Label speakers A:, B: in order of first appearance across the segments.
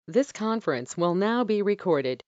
A: This conference will now be recorded.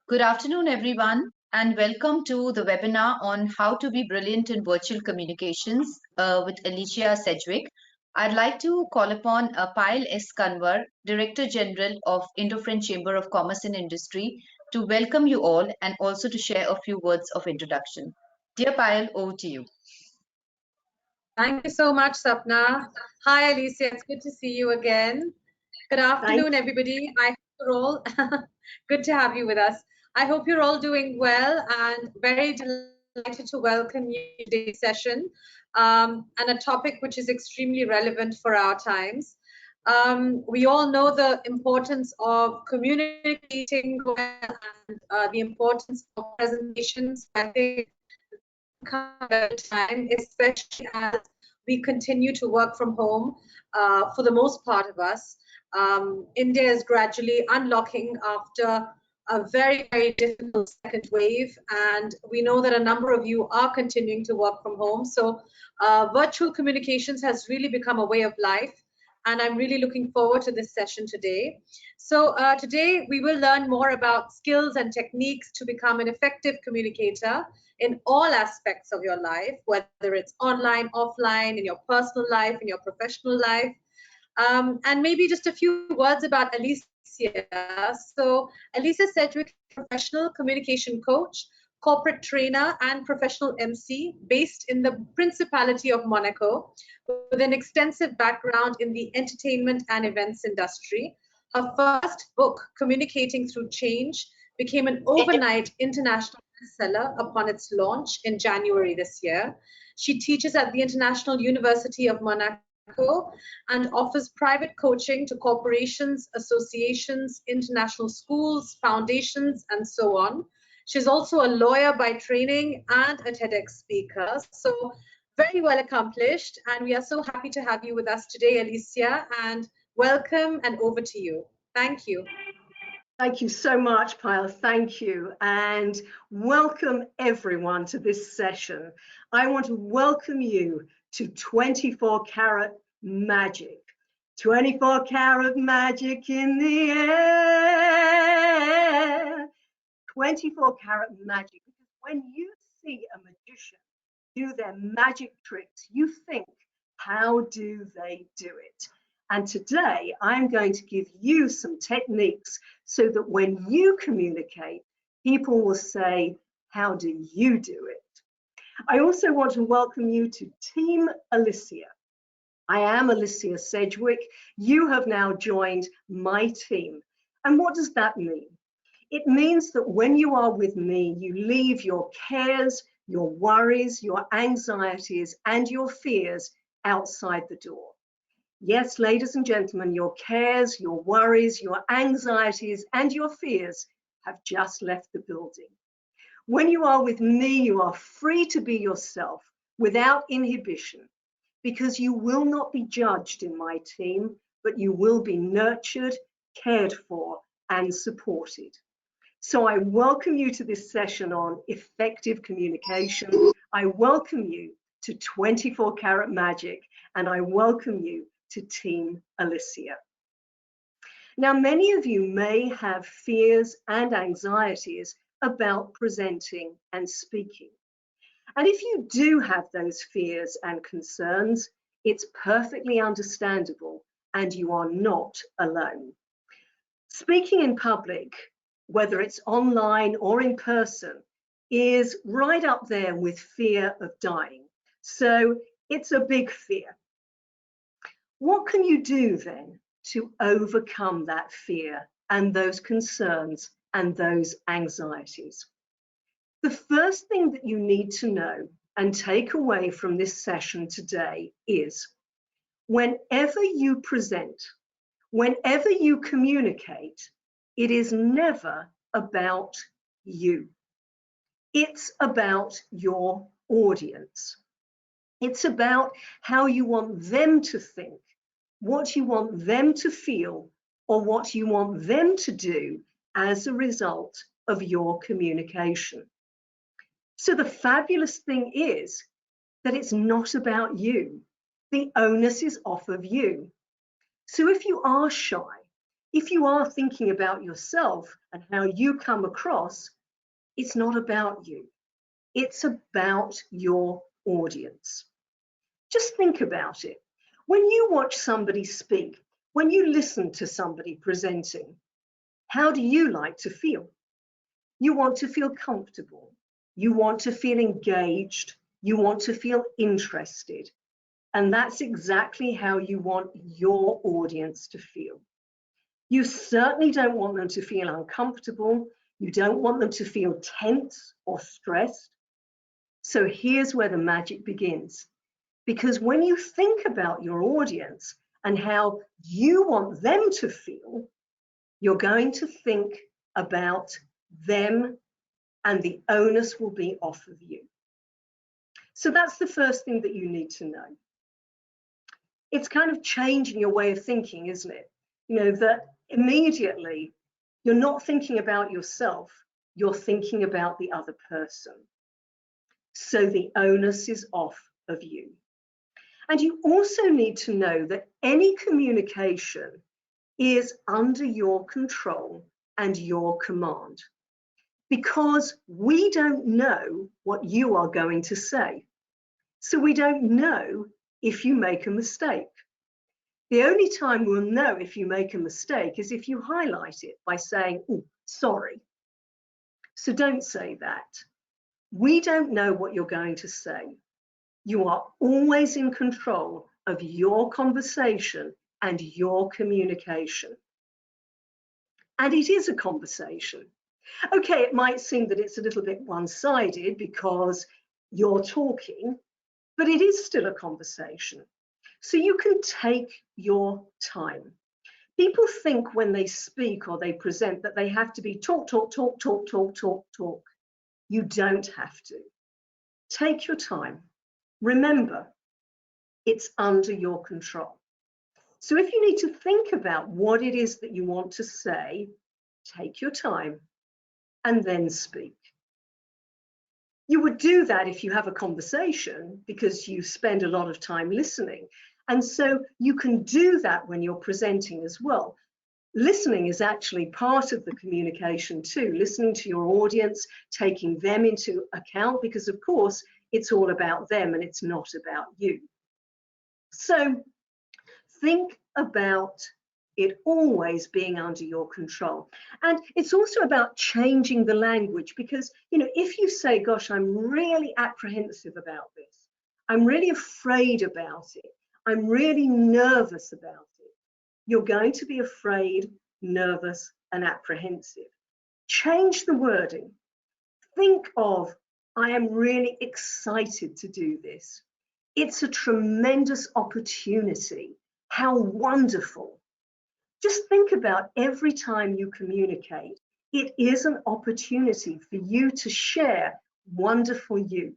B: Good afternoon, everyone, and welcome to the webinar on how to be brilliant in virtual communications with Alicia Sedgwick. I'd like to call upon Payal S. Kanwar, Director General of Indo-French Chamber of Commerce and Industry, to welcome you all and also to share a few words of introduction. Dear Payal, over to you.
C: Thank you so much, Sapna. Hi, Alicia. It's good to see you again. Good afternoon, everybody. I hope you're all good to have you with us. I hope you're all doing well and very delighted to welcome you to today's session and a topic which is extremely relevant for our times. We all know the importance of communicating well and the importance of presentations. I think time, especially as we continue to work from home for the most part of us. India is gradually unlocking after a very, very difficult second wave, and we know that a number of you are continuing to work from home. So virtual communications has really become a way of life, and I'm really looking forward to this session today. So today we will learn more about skills and techniques to become an effective communicator in all aspects of your life, whether it's online, offline, in your personal life, in your professional life. And maybe just a few words about Alicia. So Alicia Sedgwick, professional communication coach, corporate trainer, and professional MC based in the Principality of Monaco with an extensive background in the entertainment and events industry. Her first book, Communicating Through Change, became an overnight international bestseller upon its launch in January this year. She teaches at the International University of Monaco and offers private coaching to corporations, associations, international schools, foundations, and so on. She's also a lawyer by training and a TEDx speaker. So very well accomplished. And we are so happy to have you with us today, Alicia. And welcome and over to you. Thank you.
D: Thank you so much, Payal. Thank you. And welcome everyone to this session. I want to welcome you to 24 Karat Magic. 24 Karat Magic in the air. 24 Karat Magic. Because when you see a magician do their magic tricks, you think, how do they do it? And today I'm going to give you some techniques so that when you communicate, people will say, how do you do it? I also want to welcome you to Team Alicia. I am Alicia Sedgwick. You have now joined my team. And what does that mean? It means that when you are with me, you leave your cares, your worries, your anxieties, and your fears outside the door. Yes, ladies and gentlemen, your cares, your worries, your anxieties, and your fears have just left the building. When you are with me, you are free to be yourself without inhibition, because you will not be judged in my team, but you will be nurtured, cared for, and supported. So I welcome you to this session on effective communication. I welcome you to 24 Karat Magic, and I welcome you to Team Alicia. Now, many of you may have fears and anxieties about presenting and speaking. And if you do have those fears and concerns, it's perfectly understandable and you are not alone. Speaking in public, whether it's online or in person, is right up there with fear of dying. So it's a big fear. What can you do then to overcome that fear and those concerns and those anxieties? The first thing that you need to know and take away from this session today is whenever you present, whenever you communicate, it is never about you. It's about your audience. It's about how you want them to think, what you want them to feel, or what you want them to do as a result of your communication. So the fabulous thing is that it's not about you. The onus is off of you. So if you are shy, if you are thinking about yourself and how you come across, it's not about you. It's about your audience. Just think about it. When you watch somebody speak, when you listen to somebody presenting, how do you like to feel? You want to feel comfortable. You want to feel engaged. You want to feel interested. And that's exactly how you want your audience to feel. You certainly don't want them to feel uncomfortable. You don't want them to feel tense or stressed. So here's where the magic begins. Because when you think about your audience and how you want them to feel, you're going to think about them, and the onus will be off of you. So that's the first thing that you need to know. It's kind of changing your way of thinking, isn't it? You know, that immediately you're not thinking about yourself, you're thinking about the other person. So the onus is off of you. And you also need to know that any communication is under your control and your command, because we don't know what you are going to say. So we don't know if you make a mistake. The only time we'll know if you make a mistake is if you highlight it by saying, "Oh, sorry." So don't say that. We don't know what you're going to say. You are always in control of your conversation and your communication. And it is a conversation. Okay, it might seem that it's a little bit one-sided because you're talking, but it is still a conversation. So you can take your time. People think when they speak or they present that they have to be talk, talk, talk, talk, talk, talk, talk. You don't have to. Take your time. Remember, it's under your control. So if you need to think about what it is that you want to say, take your time and then speak. You would do that if you have a conversation because you spend a lot of time listening. And so you can do that when you're presenting as well. Listening is actually part of the communication too, listening to your audience, taking them into account, because of course it's all about them and it's not about you. So think about it always being under your control. And it's also about changing the language, because, you know, if you say, gosh, I'm really apprehensive about this, I'm really afraid about it, I'm really nervous about it, you're going to be afraid, nervous, and apprehensive. Change the wording. Think of, I am really excited to do this. It's a tremendous opportunity. How wonderful. Just think about every time you communicate, it is an opportunity for you to share wonderful you,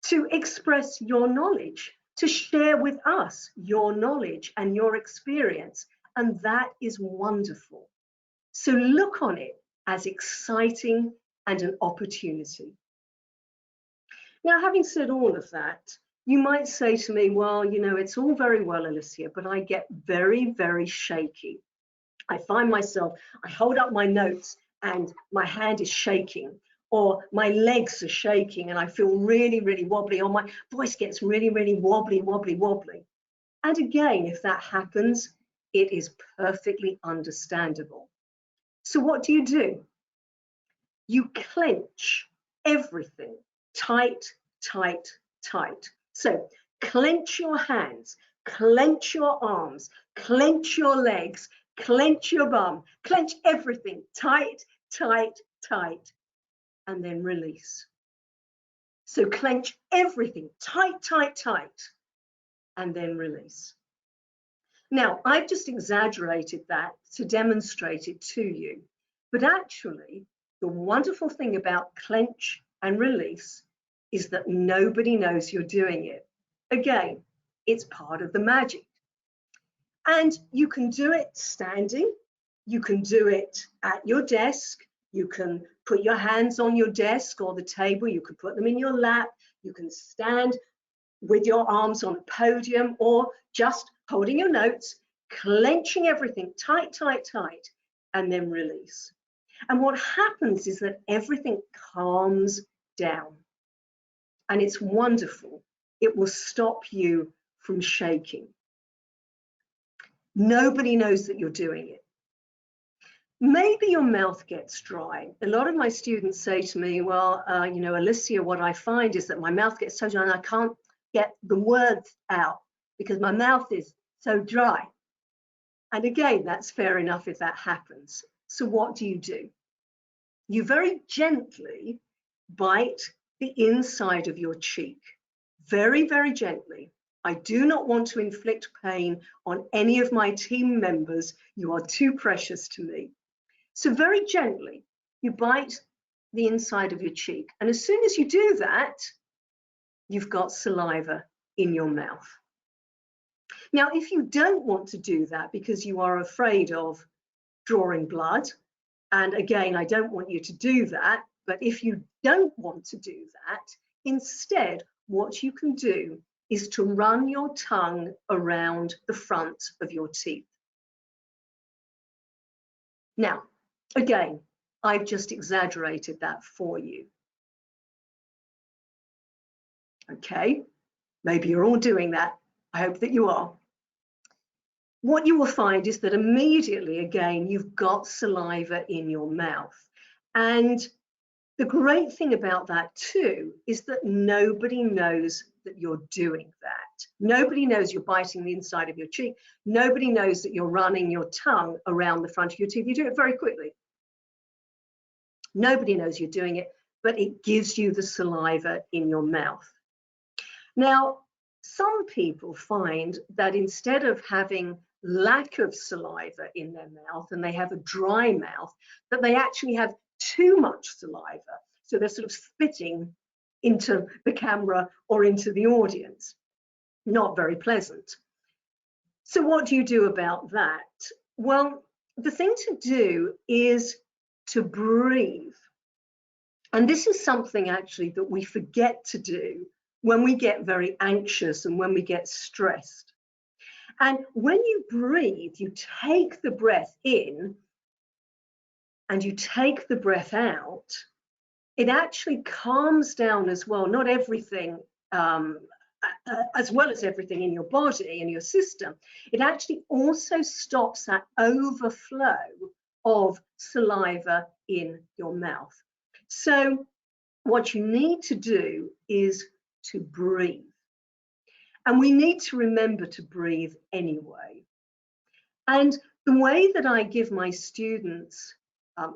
D: to express your knowledge, to share with us your knowledge and your experience. And that is wonderful. So look on it as exciting and an opportunity. Now, having said all of that, you might say to me, well, you know, it's all very well, Alicia, but I get very, very shaky. I find myself, I hold up my notes and my hand is shaking, or my legs are shaking and I feel really, really wobbly, or my voice gets really, really wobbly, wobbly, wobbly. And again, if that happens, it is perfectly understandable. So what do? You clench everything tight, tight, tight. So clench your hands, clench your arms, clench your legs, clench your bum, clench everything tight, tight, tight, and then release. So clench everything tight, tight, tight, and then release. Now, I've just exaggerated that to demonstrate it to you, but actually, the wonderful thing about clench and release is that nobody knows you're doing it. Again, it's part of the magic. And you can do it standing, you can do it at your desk, you can put your hands on your desk or the table, you can put them in your lap, you can stand with your arms on a podium, or just holding your notes, clenching everything tight, tight, tight, and then release. And what happens is that everything calms down. And it's wonderful. It will stop you from shaking. Nobody knows that you're doing it. Maybe your mouth gets dry. A lot of my students say to me, well, you know, Alicia, what I find is that my mouth gets so dry and I can't get the words out because my mouth is so dry. And again, that's fair enough if that happens. So what do? You very gently bite the inside of your cheek. Very, very gently. I do not want to inflict pain on any of my team members. You are too precious to me. So very gently, you bite the inside of your cheek. And as soon as you do that, you've got saliva in your mouth. Now, if you don't want to do that because you are afraid of drawing blood, and again, I don't want you to do that, but if you don't want to do that, instead, what you can do is to run your tongue around the front of your teeth. Now, again, I've just exaggerated that for you. Okay, maybe you're all doing that. I hope that you are. What you will find is that immediately, again, you've got saliva in your mouth. And the great thing about that too is that nobody knows that you're doing that. Nobody knows you're biting the inside of your cheek. Nobody knows that you're running your tongue around the front of your teeth. You do it very quickly. Nobody knows you're doing it, but it gives you the saliva in your mouth. Now, some people find that instead of having lack of saliva in their mouth and they have a dry mouth, that they actually have too much saliva. So they're sort of spitting into the camera or into the audience. Not very pleasant. So what do you do about that? Well, the thing to do is to breathe. And this is something actually that we forget to do when we get very anxious and when we get stressed. And when you breathe, you take the breath in and you take the breath out. It actually calms down as well, not everything, as well as everything in your body, in your system. It actually also stops that overflow of saliva in your mouth. So what you need to do is to breathe. And we need to remember to breathe anyway. And the way that I give my students,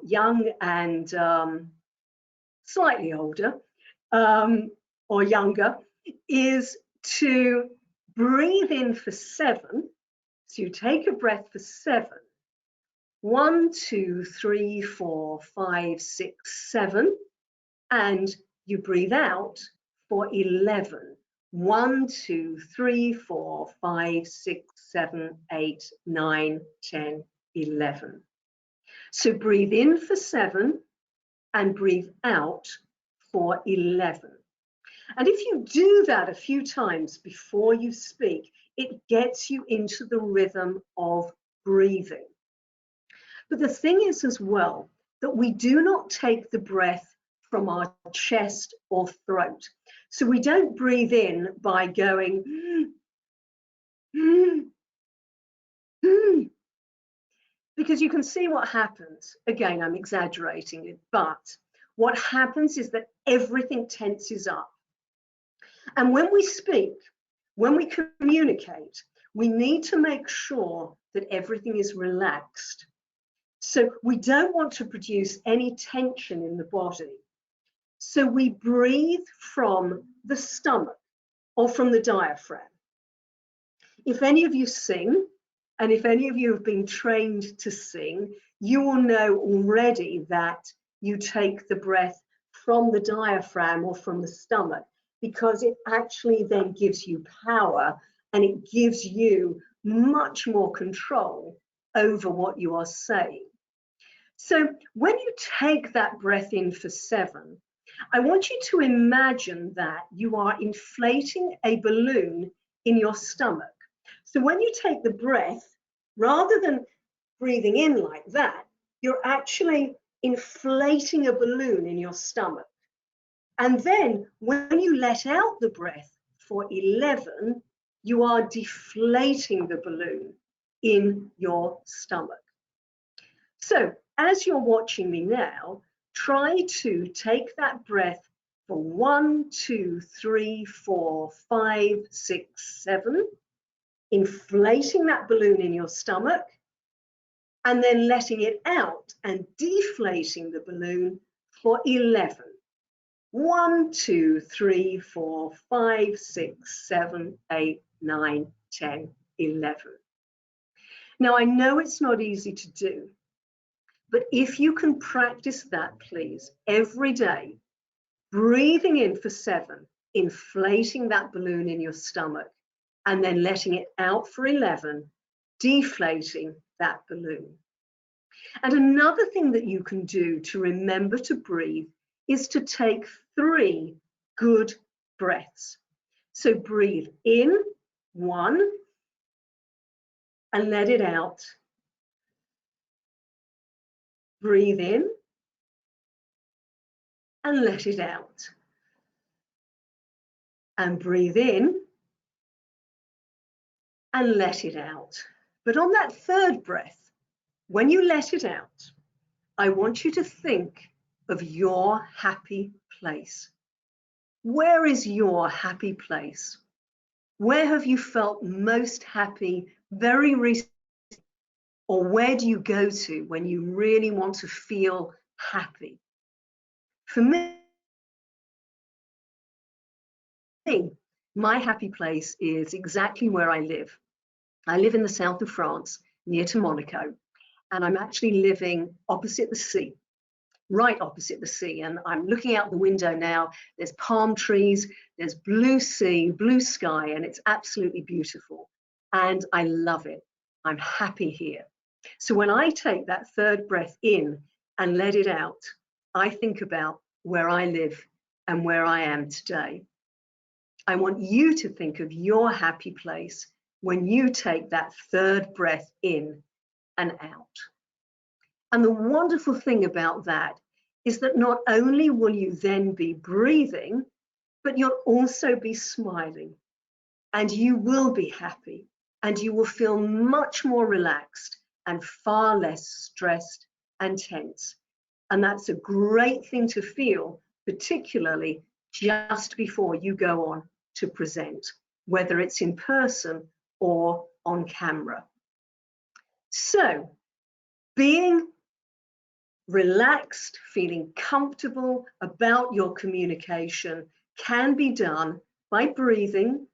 D: young and slightly older or younger, is to breathe in for 7. So you take a breath for 7. 1, 2, 3, 4, 5, 6, 7. And you breathe out for 11. 1, 2, 3, 4, 5, 6, 7, 8, 9, 10, 11. So breathe in for 7 and breathe out for 11. And if you do that a few times before you speak, it gets you into the rhythm of breathing. But the thing is as well that we do not take the breath from our chest or throat. So we don't breathe in by going, because you can see what happens. Again, I'm exaggerating it, but what happens is that everything tenses up. And when we speak, when we communicate, we need to make sure that everything is relaxed. So we don't want to produce any tension in the body. So we breathe from the stomach or from the diaphragm. If any of you sing, and if any of you have been trained to sing, you will know already that you take the breath from the diaphragm or from the stomach, because it actually then gives you power and it gives you much more control over what you are saying. So when you take that breath in for 7, I want you to imagine that you are inflating a balloon in your stomach. So when you take the breath, rather than breathing in like that, you're actually inflating a balloon in your stomach. And then when you let out the breath for 11, you are deflating the balloon. in your stomach. So as you're watching me now, try to take that breath for 1, 2, 3, 4, 5, 6, 7, inflating that balloon in your stomach, and then letting it out and deflating the balloon for 11. 1, 2, 3, 4, 5, 6, 7, 8, 9, 10, 11. Now, I know it's not easy to do, but if you can practice that, please, every day, breathing in for 7, inflating that balloon in your stomach, and then letting it out for 11, deflating that balloon. And another thing that you can do to remember to breathe is to take 3 good breaths. So breathe in, 1, and let it out. Breathe in and let it out. And breathe in and let it out. But on that 3rd breath, when you let it out, I want you to think of your happy place. Where is your happy place? Where have you felt most happy very recently? Or where do you go to when you really want to feel happy? For me, my happy place is exactly where I live. I live in the south of France, near to Monaco, and I'm actually living opposite the sea, right opposite the sea. And I'm looking out the window now. There's palm trees, there's blue sea, blue sky, and it's absolutely beautiful. And I love it. I'm happy here. So when I take that 3rd breath in and let it out, I think about where I live and where I am today. I want you to think of your happy place when you take that 3rd breath in and out. And the wonderful thing about that is that not only will you then be breathing, but you'll also be smiling, and you will be happy, and you will feel much more relaxed and far less stressed and tense. And that's a great thing to feel, particularly just before you go on to present, whether it's in person or on camera. So, being relaxed, feeling comfortable about your communication can be done by breathing,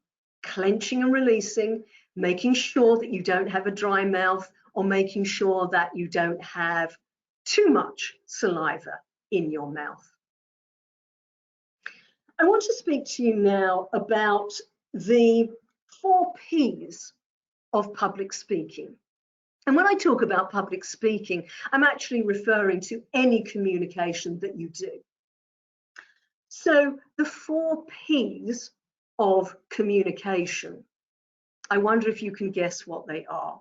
D: clenching and releasing, making sure that you don't have a dry mouth, or making sure that you don't have too much saliva in your mouth. I want to speak to you now about the 4 Ps of public speaking. And when I talk about public speaking, I'm actually referring to any communication that you do. So the 4 Ps of communication, I wonder if you can guess what they are.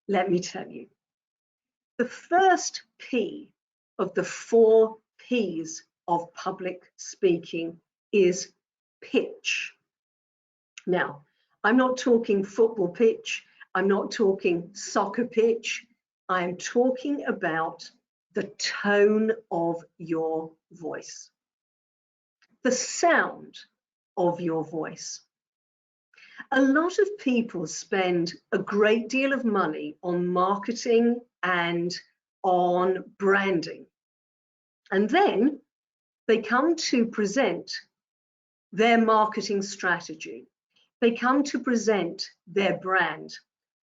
D: Let me tell you. The first P of the 4 Ps of public speaking is pitch. Now, I'm not talking football pitch. I'm not talking soccer pitch. I'm talking about the tone of your voice, the sound of your voice. A lot of people spend a great deal of money on marketing and on branding. And then they come to present their marketing strategy. They come to present their brand,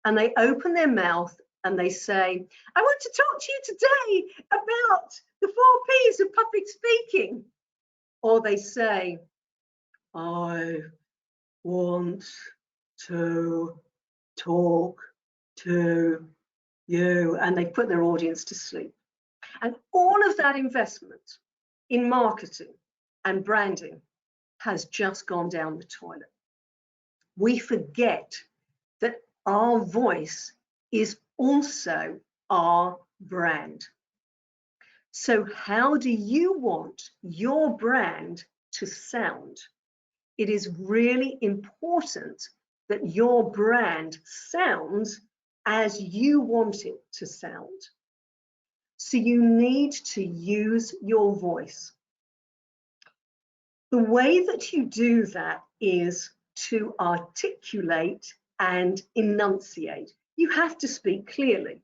D: and they open their mouth and they say, I want to talk to you today about the 4 Ps of public speaking. Or they say, I want to talk to you, and they put their audience to sleep. And all of that investment in marketing and branding has just gone down the toilet. We forget that our voice is also our brand. So how do you want your brand to sound? It is really important that your brand sounds as you want it to sound. So you need to use your voice. The way that you do that is to articulate and enunciate. You have to speak clearly.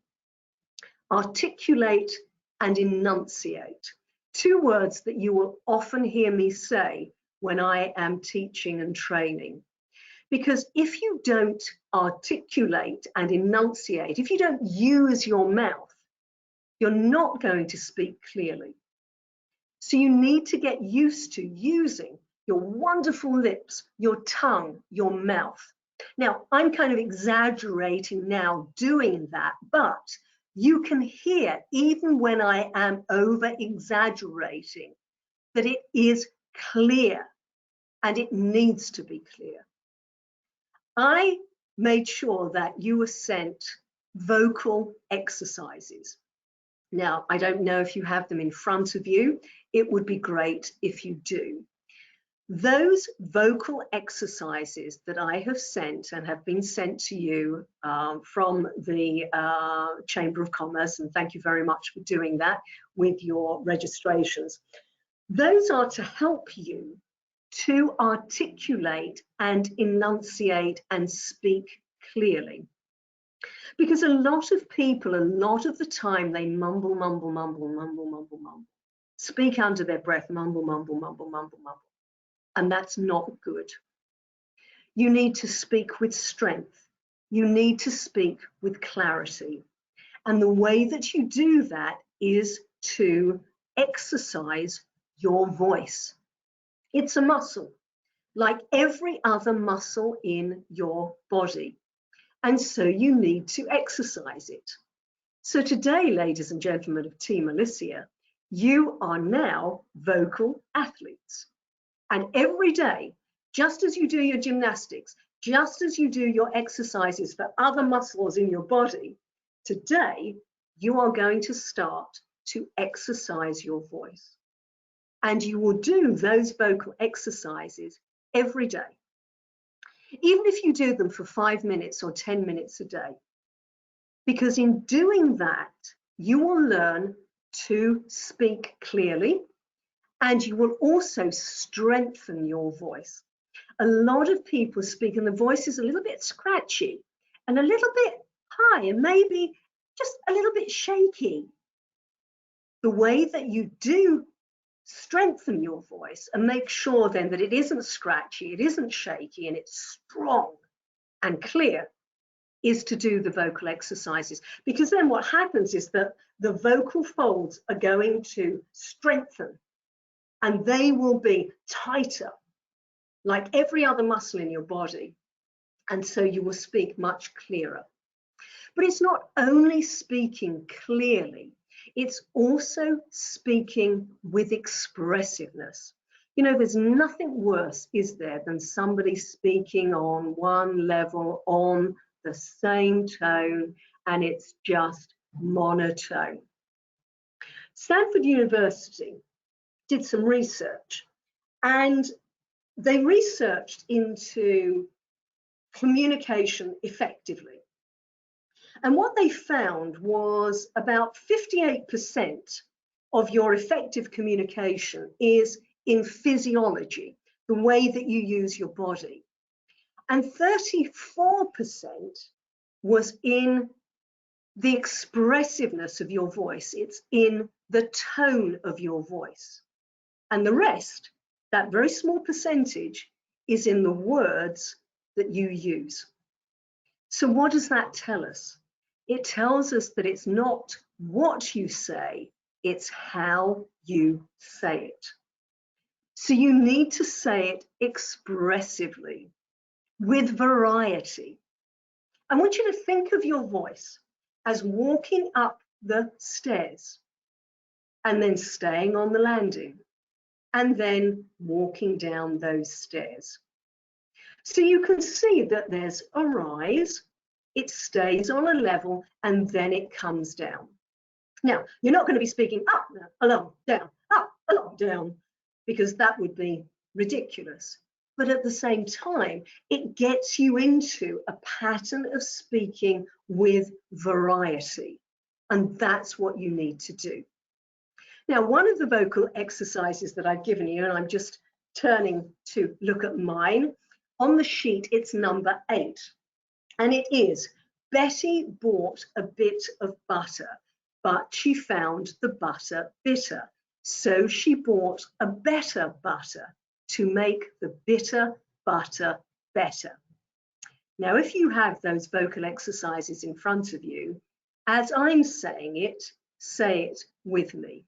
D: Articulate and enunciate. Two words that you will often hear me say when I am teaching and training. Because if you don't articulate and enunciate, if you don't use your mouth, you're not going to speak clearly. So you need to get used to using your wonderful lips, your tongue, your mouth. Now, I'm kind of exaggerating now doing that, but you can hear, even when I am over exaggerating, that it is clear and it needs to be clear. I made sure that you were sent vocal exercises. Now, I don't know if you have them in front of you. It would be great if you do. Those vocal exercises that I have sent and have been sent to you from the Chamber of Commerce, and thank you very much for doing that with your registrations, those are to help you to articulate and enunciate and speak clearly. Because a lot of people, a lot of the time, they mumble, mumble, mumble, mumble, mumble, mumble. Speak under their breath, mumble, mumble, mumble, mumble, mumble. And that's not good. You need to speak with strength. You need to speak with clarity. And the way that you do that is to exercise your voice. It's a muscle, like every other muscle in your body. And so you need to exercise it. So today, ladies and gentlemen of Team Alicia, you are now vocal athletes. And every day, just as you do your gymnastics, just as you do your exercises for other muscles in your body, today you are going to start to exercise your voice. And you will do those vocal exercises every day. Even if you do them for 5 minutes or 10 minutes a day. Because in doing that, you will learn to speak clearly, and you will also strengthen your voice. A lot of people speak and the voice is a little bit scratchy and a little bit high and maybe just a little bit shaky. The way that you do strengthen your voice and make sure then that it isn't scratchy, it isn't shaky, and it's strong and clear is to do the vocal exercises. Because then what happens is that the vocal folds are going to strengthen and they will be tighter, like every other muscle in your body. And so you will speak much clearer. But it's not only speaking clearly, it's also speaking with expressiveness. You know, there's nothing worse, is there, than somebody speaking on one level, on the same tone, and it's just monotone. Stanford University did some research, and they researched into communication effectively. And what they found was about 58% of your effective communication is in physiology, the way that you use your body. And 34% was in the expressiveness of your voice. It's in the tone of your voice. And the rest, that very small percentage, is in the words that you use. So what does that tell us? It tells us that it's not what you say, it's how you say it. So you need to say it expressively, with variety. I want you to think of your voice as walking up the stairs and then staying on the landing and then walking down those stairs. So you can see that there's a rise, it stays on a level, and then it comes down. Now, you're not going to be speaking up, along, down, because that would be ridiculous. but at the same time, it gets you into a pattern of speaking with variety. And that's what you need to do. Now, one of the vocal exercises that I've given you, and I'm just turning to look at mine, on the sheet, it's number 8. And it is, Betty bought a bit of butter, but she found the butter bitter. So she bought a better butter to make the bitter butter better. Now, if you have those vocal exercises in front of you, as I'm saying it, say it with me.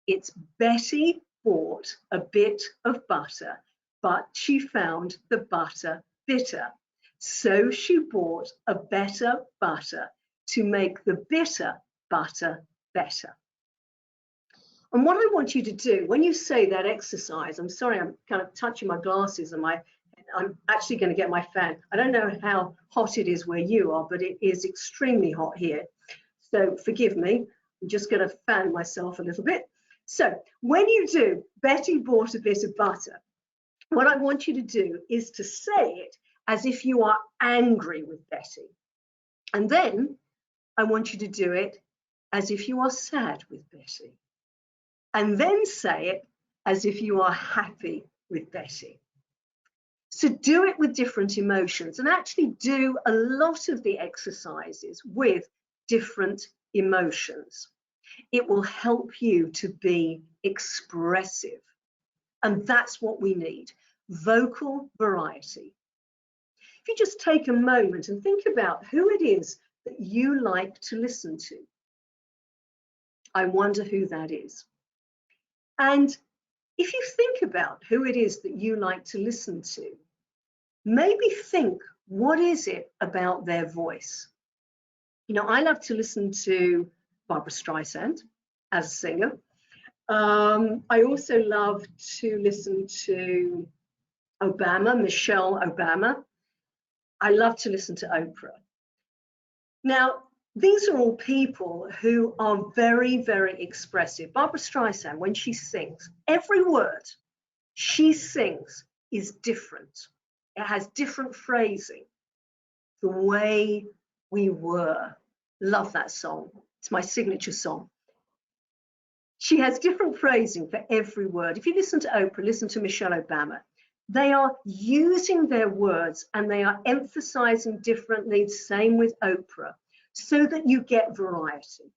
D: It's Betty bought a bit of butter, but she found the butter bitter. So she bought a better butter to make the bitter butter better. And what I want you to do when you say that exercise, I'm sorry, I'm kind of touching my glasses and I'm actually going to get my fan. I don't know how hot it is where you are, but it is extremely hot here. So forgive me, I'm just going to fan myself a little bit. So when you do, Betty bought a bit of butter, what I want you to do is to say it as if you are angry with Betty. And then I want you to do it as if you are sad with Betty. And then say it as if you are happy with Betty. So do it with different emotions and actually do a lot of the exercises with different emotions. It will help you to be expressive. And that's what we need, vocal variety. If you just take a moment and think about who it is that you like to listen to, I wonder who that is. And if you think about who it is that you like to listen to, maybe think, what is it about their voice? You know, I love to listen to Barbra Streisand as a singer. I also love to listen to Michelle Obama. I love to listen to Oprah. Now, these are all people who are very, very expressive. Barbra Streisand, when she sings, every word she sings is different. It has different phrasing. The Way We Were. Love that song. It's my signature song. She has different phrasing for every word. If you listen to Oprah, listen to Michelle Obama, they are using their words and they are emphasizing differently, same with Oprah, so that you get variety.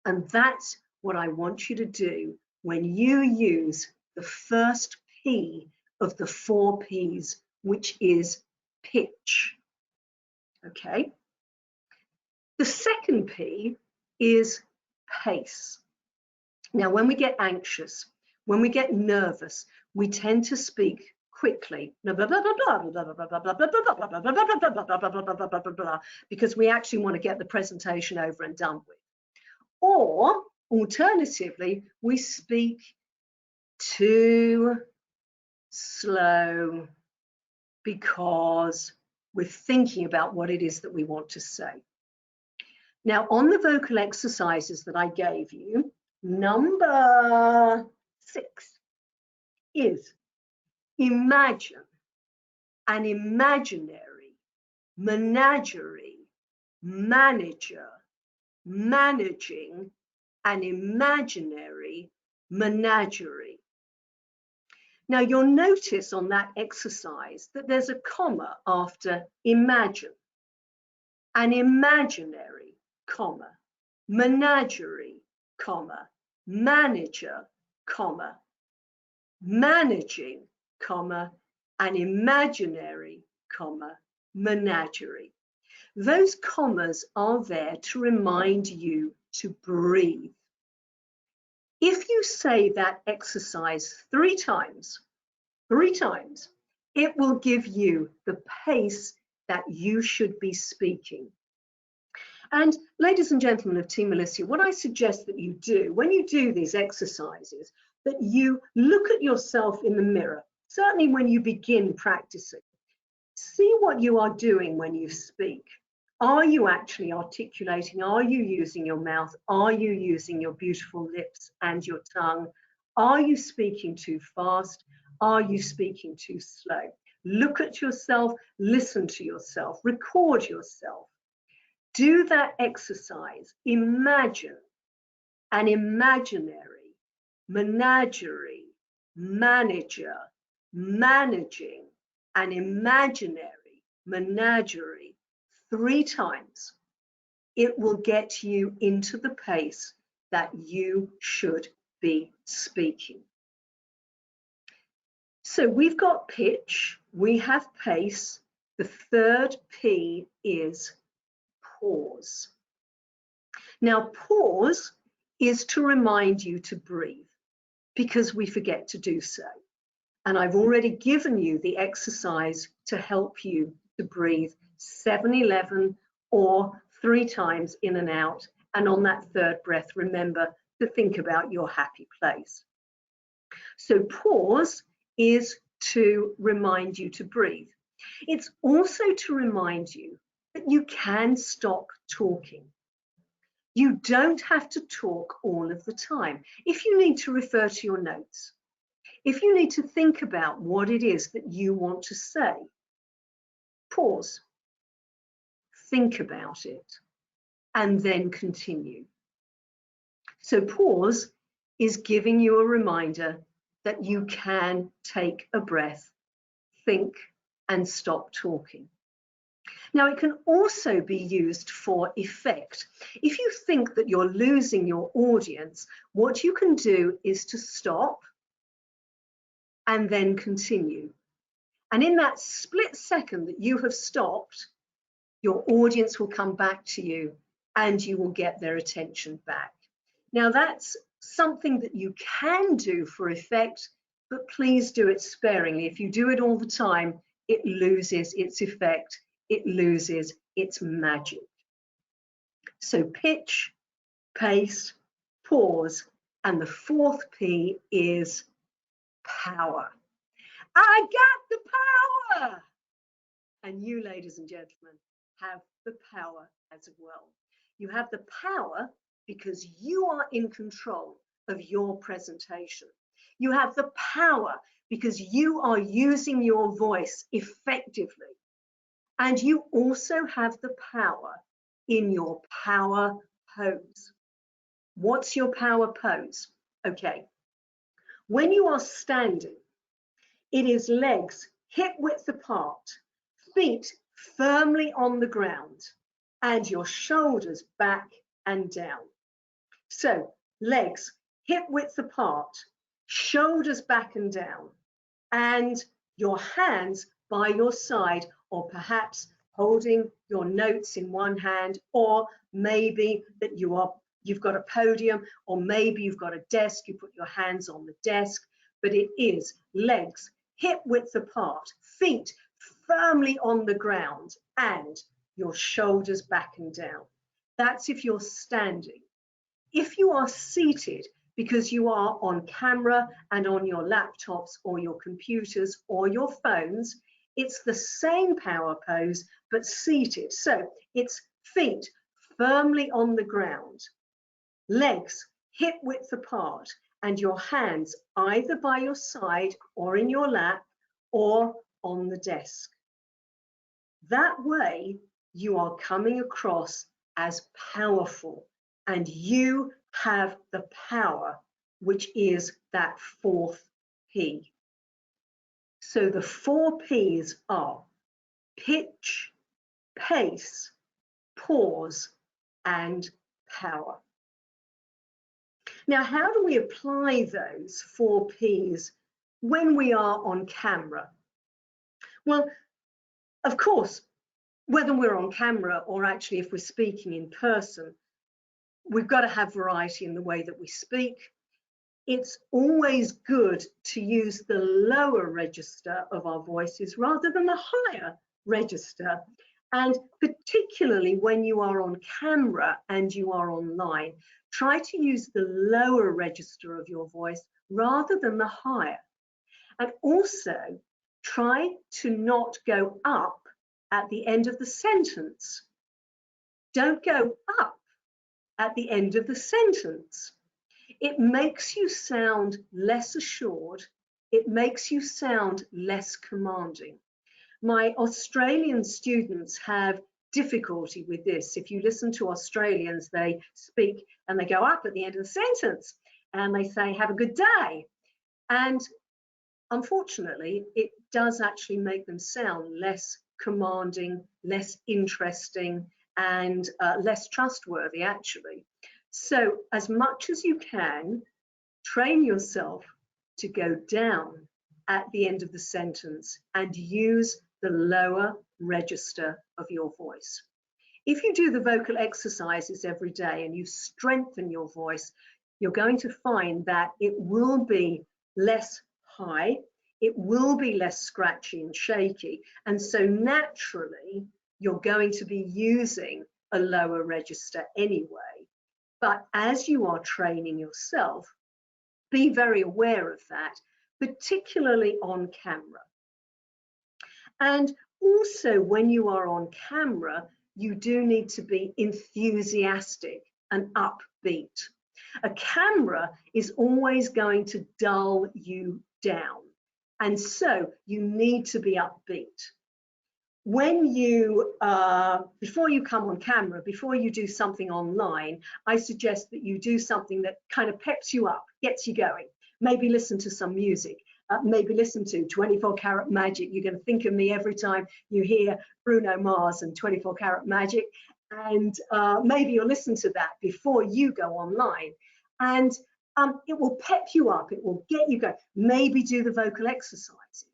D: And that's what I want you to do when you use the first P of the 4 Ps, which is pitch. Okay. The second P is pace. Now, when we get anxious, when we get nervous, we tend to speak quickly because we actually want to get the presentation over and done with. Or alternatively, we speak too slow because we're thinking about what it is that we want to say. Now, on the vocal exercises that I gave you, number 6 is imagine an imaginary menagerie manager managing an imaginary menagerie. Now, you'll notice on that exercise that there's a comma after imagine. An imaginary, comma, menagerie, comma, manager, comma, managing, comma, an imaginary, comma, menagerie. Those commas are there to remind you to breathe. If you say that exercise 3 times, it will give you the pace that you should be speaking. And ladies and gentlemen of Team Alicia, what I suggest that you do when you do these exercises, that you look at yourself in the mirror, certainly when you begin practicing. See what you are doing when you speak. Are you actually articulating? Are you using your mouth? Are you using your beautiful lips and your tongue? Are you speaking too fast? Are you speaking too slow? Look at yourself, listen to yourself, record yourself. Do that exercise. Imagine an imaginary, menagerie, manager, managing an imaginary menagerie 3 times. It will get you into the pace that you should be speaking. So we've got pitch, we have pace. The third P is pause. Now, pause is to remind you to breathe because we forget to do so. And I've already given you the exercise to help you to breathe 7-11 or 3 times in and out. And on that third breath, remember to think about your happy place. So pause is to remind you to breathe. It's also to remind you that you can stop talking. You don't have to talk all of the time. If you need to refer to your notes, if you need to think about what it is that you want to say, pause, think about it, and then continue. So pause is giving you a reminder that you can take a breath, think, and stop talking. Now, it can also be used for effect. If you think that you're losing your audience, what you can do is to stop and then continue. And in that split second that you have stopped, your audience will come back to you and you will get their attention back. Now, that's something that you can do for effect, but please do it sparingly. If you do it all the time, it loses its effect. It loses its magic. So pitch, pace, pause, and the fourth P is power. I got the power! And you, ladies and gentlemen, have the power as well. You have the power because you are in control of your presentation. You have the power because you are using your voice effectively. And you also have the power in your power pose. What's your power pose? Okay, when you are standing, it is legs hip width apart, feet firmly on the ground, and your shoulders back and down. So legs hip width apart, shoulders back and down, and your hands by your side, or perhaps holding your notes in one hand, or maybe that you've got a podium, or maybe you've got a desk, you put your hands on the desk, but it is legs hip width apart, feet firmly on the ground, and your shoulders back and down. That's if you're standing. If you are seated, because you are on camera and on your laptops or your computers or your phones, it's the same power pose, but seated. So it's feet firmly on the ground, legs hip width apart, and your hands either by your side or in your lap or on the desk. That way, you are coming across as powerful, and you have the power, which is that fourth P. So the 4 Ps are pitch, pace, pause, and power. Now, how do we apply those 4 Ps when we are on camera? Well, of course, whether we're on camera or actually if we're speaking in person, we've got to have variety in the way that we speak. It's always good to use the lower register of our voices rather than the higher register. And particularly when you are on camera and you are online, try to use the lower register of your voice rather than the higher. And also try to not go up at the end of the sentence. Don't go up at the end of the sentence. It makes you sound less assured. it makes you sound less commanding. My Australian students have difficulty with this. If you listen to Australians, they speak and they go up at the end of the sentence and they say, have a good day. And unfortunately, it does actually make them sound less commanding, less interesting, and less trustworthy, actually. So as much as you can, train yourself to go down at the end of the sentence and use the lower register of your voice. If you do the vocal exercises every day and you strengthen your voice, you're going to find that it will be less high, it will be less scratchy and shaky, and so naturally you're going to be using a lower register anyway. But as you are training yourself, be very aware of that, particularly on camera. And also when you are on camera, you do need to be enthusiastic and upbeat. A camera is always going to dull you down, and so you need to be upbeat. When you, before you come on camera, before you do something online, I suggest that you do something that kind of peps you up, gets you going. Maybe listen to some music, maybe listen to 24 Karat Magic. You're going to think of me every time you hear Bruno Mars and 24 Karat Magic. And maybe you'll listen to that before you go online. And it will pep you up, it will get you going. Maybe do the vocal exercises.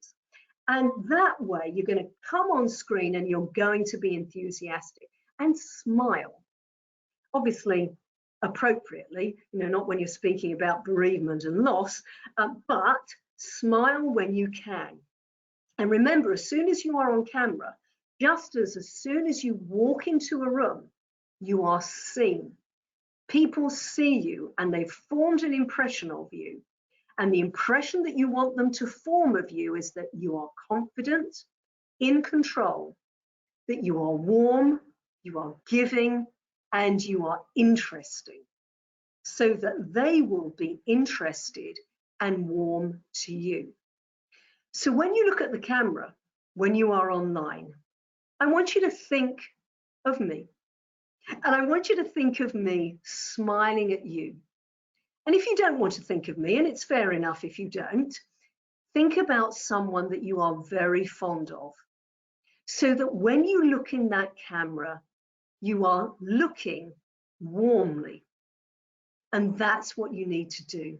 D: And that way you're going to come on screen and you're going to be enthusiastic and smile. Obviously, appropriately, not when you're speaking about bereavement and loss, but smile when you can. And remember, as soon as you are on camera, just as soon as you walk into a room, you are seen. People see you and they've formed an impression of you. And the impression that you want them to form of you is that you are confident, in control, that you are warm, you are giving, and you are interesting, so that they will be interested and warm to you. So when you look at the camera, when you are online, I want you to think of me. And I want you to think of me smiling at you. And if you don't want to think of me, and it's fair enough if you don't, think about someone that you are very fond of, so that when you look in that camera, you are looking warmly. And that's what you need to do,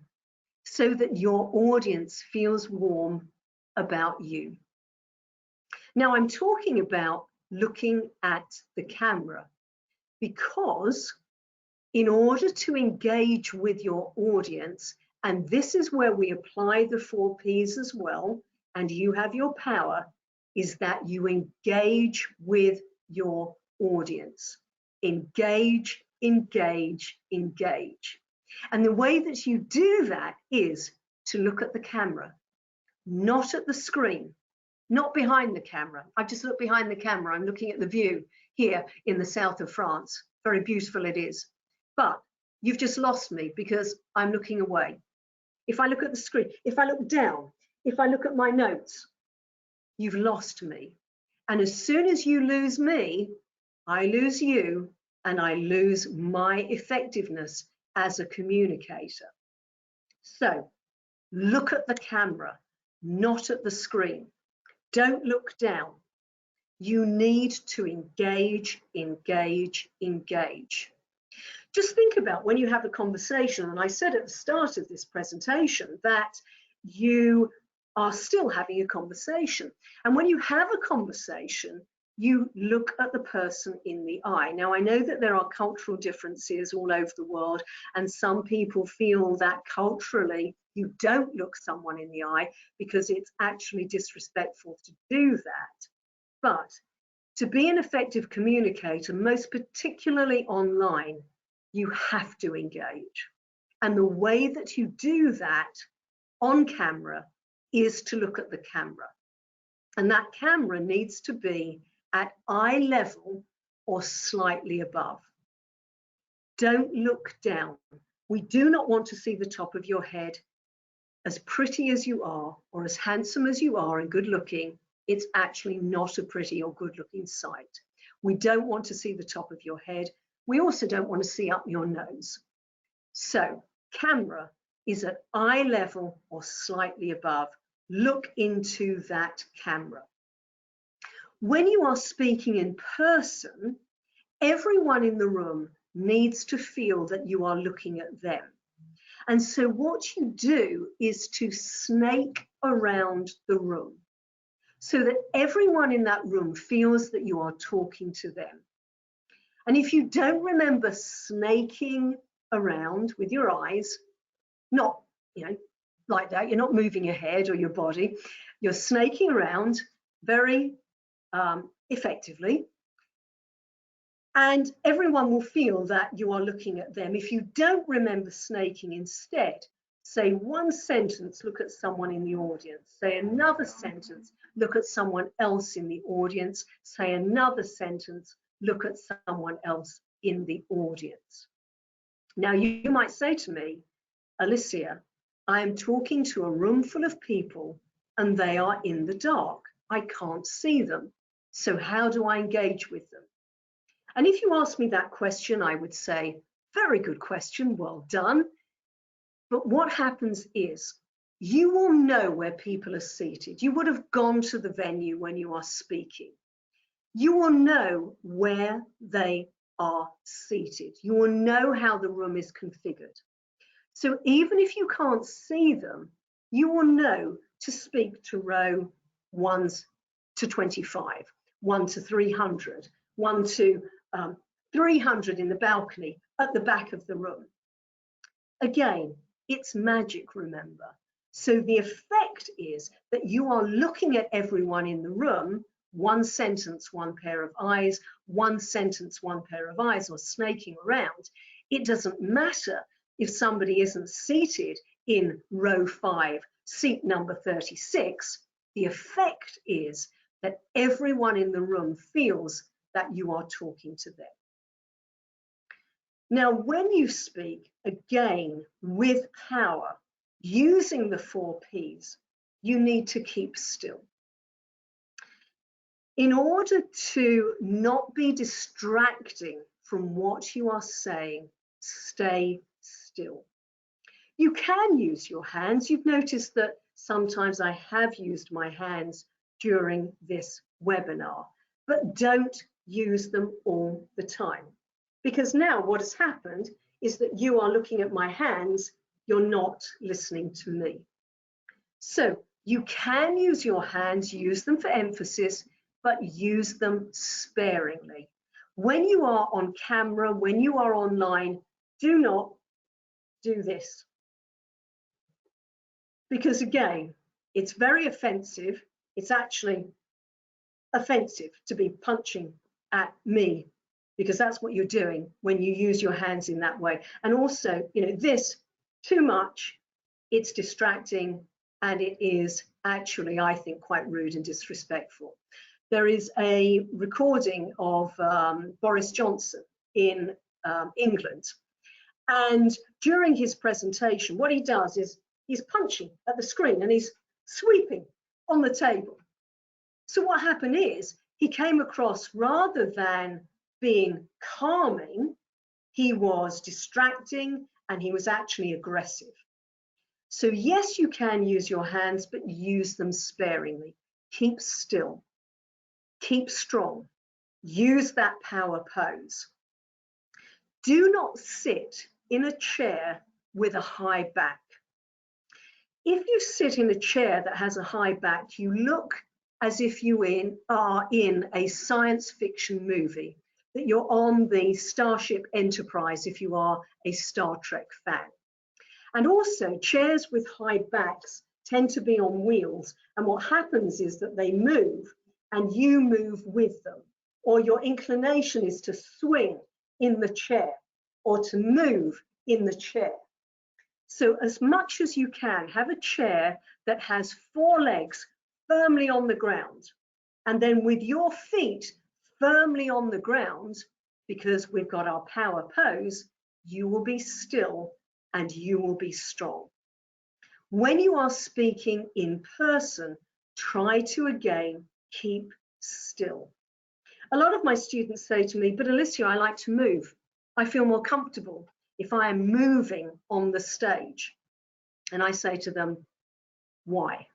D: so that your audience feels warm about you. Now, I'm talking about looking at the camera because in order to engage with your audience, and this is where we apply the 4 Ps as well, and you have your power, is that you engage with your audience. Engage, engage, engage. And the way that you do that is to look at the camera, not at the screen, not behind the camera. I've just looked behind the camera. I'm looking at the view here in the south of France. Very beautiful it is. But you've just lost me because I'm looking away. If I look at the screen, if I look down, if I look at my notes, you've lost me. And as soon as you lose me, I lose you and I lose my effectiveness as a communicator. So look at the camera, not at the screen. Don't look down. You need to engage, engage, engage. Just think about when you have a conversation, and I said at the start of this presentation that you are still having a conversation. And when you have a conversation, you look at the person in the eye. Now, I know that there are cultural differences all over the world, and some people feel that culturally you don't look someone in the eye because it's actually disrespectful to do that. But to be an effective communicator, most particularly online, you have to engage. And the way that you do that on camera is to look at the camera. And that camera needs to be at eye level or slightly above. Don't look down. We do not want to see the top of your head. as pretty as you are, or as handsome as you are and good looking, it's actually not a pretty or good looking sight. We don't want to see the top of your head. We also don't want to see up your nose. So camera is at eye level or slightly above. Look into that camera. When you are speaking in person, everyone in the room needs to feel that you are looking at them. And so what you do is to snake around the room so that everyone in that room feels that you are talking to them. And if you don't remember snaking around with your eyes, not, like that, you're not moving your head or your body, you're snaking around very effectively, and everyone will feel that you are looking at them. If you don't remember snaking, instead, say one sentence, look at someone in the audience. Say another sentence, look at someone else in the audience. Say another sentence, look at someone else in the audience. Now, you might say to me, Alicia, I am talking to a room full of people and they are in the dark. I can't see them. So how do I engage with them? And if you ask me that question, I would say, very good question, well done. But what happens is you will know where people are seated. You would have gone to the venue when you are speaking. You will know where they are seated. You will know how the room is configured. So even if you can't see them, you will know to speak to row 1 to 25, 1 to 300, 1 to 300 in the balcony at the back of the room. Again, it's magic, remember. So the effect is that you are looking at everyone in the room, one sentence, one pair of eyes, one sentence, one pair of eyes, or snaking around. It doesn't matter if somebody isn't seated in row 5, seat number 36. The effect is that everyone in the room feels that you are talking to them. Now, when you speak, again, with power, using the 4 Ps, you need to keep still. In order to not be distracting from what you are saying, stay still. You can use your hands. You've noticed that sometimes I have used my hands during this webinar, but don't use them all the time. Because now what has happened is that you are looking at my hands, you're not listening to me. So you can use your hands, use them for emphasis, but use them sparingly. When you are on camera, when you are online, do not do this. Because again, it's very offensive. It's actually offensive to be punching at me, because that's what you're doing when you use your hands in that way. And also, this too much, it's distracting, and it is actually, I think, quite rude and disrespectful. There is a recording of Boris Johnson in England, and during his presentation, what he does is he's punching at the screen and he's sweeping on the table. So what happened is he came across, rather than being calming, he was distracting and he was actually aggressive. So yes, you can use your hands, but use them sparingly. Keep still, keep strong, use that power pose. Do not sit in a chair with a high back. If you sit in a chair that has a high back, you look as if you are in a science fiction movie, that you're on the Starship Enterprise if you are a Star Trek fan. And also, chairs with high backs tend to be on wheels, and what happens is that they move and you move with them, or your inclination is to swing in the chair or to move in the chair. So as much as you can, have a chair that has 4 legs firmly on the ground, and then with your feet firmly on the ground, because we've got our power pose, you will be still and you will be strong. When you are speaking in person, try to again keep still. A lot of my students say to me, but Alicia, I like to move. I feel more comfortable if I am moving on the stage. And I say to them, why?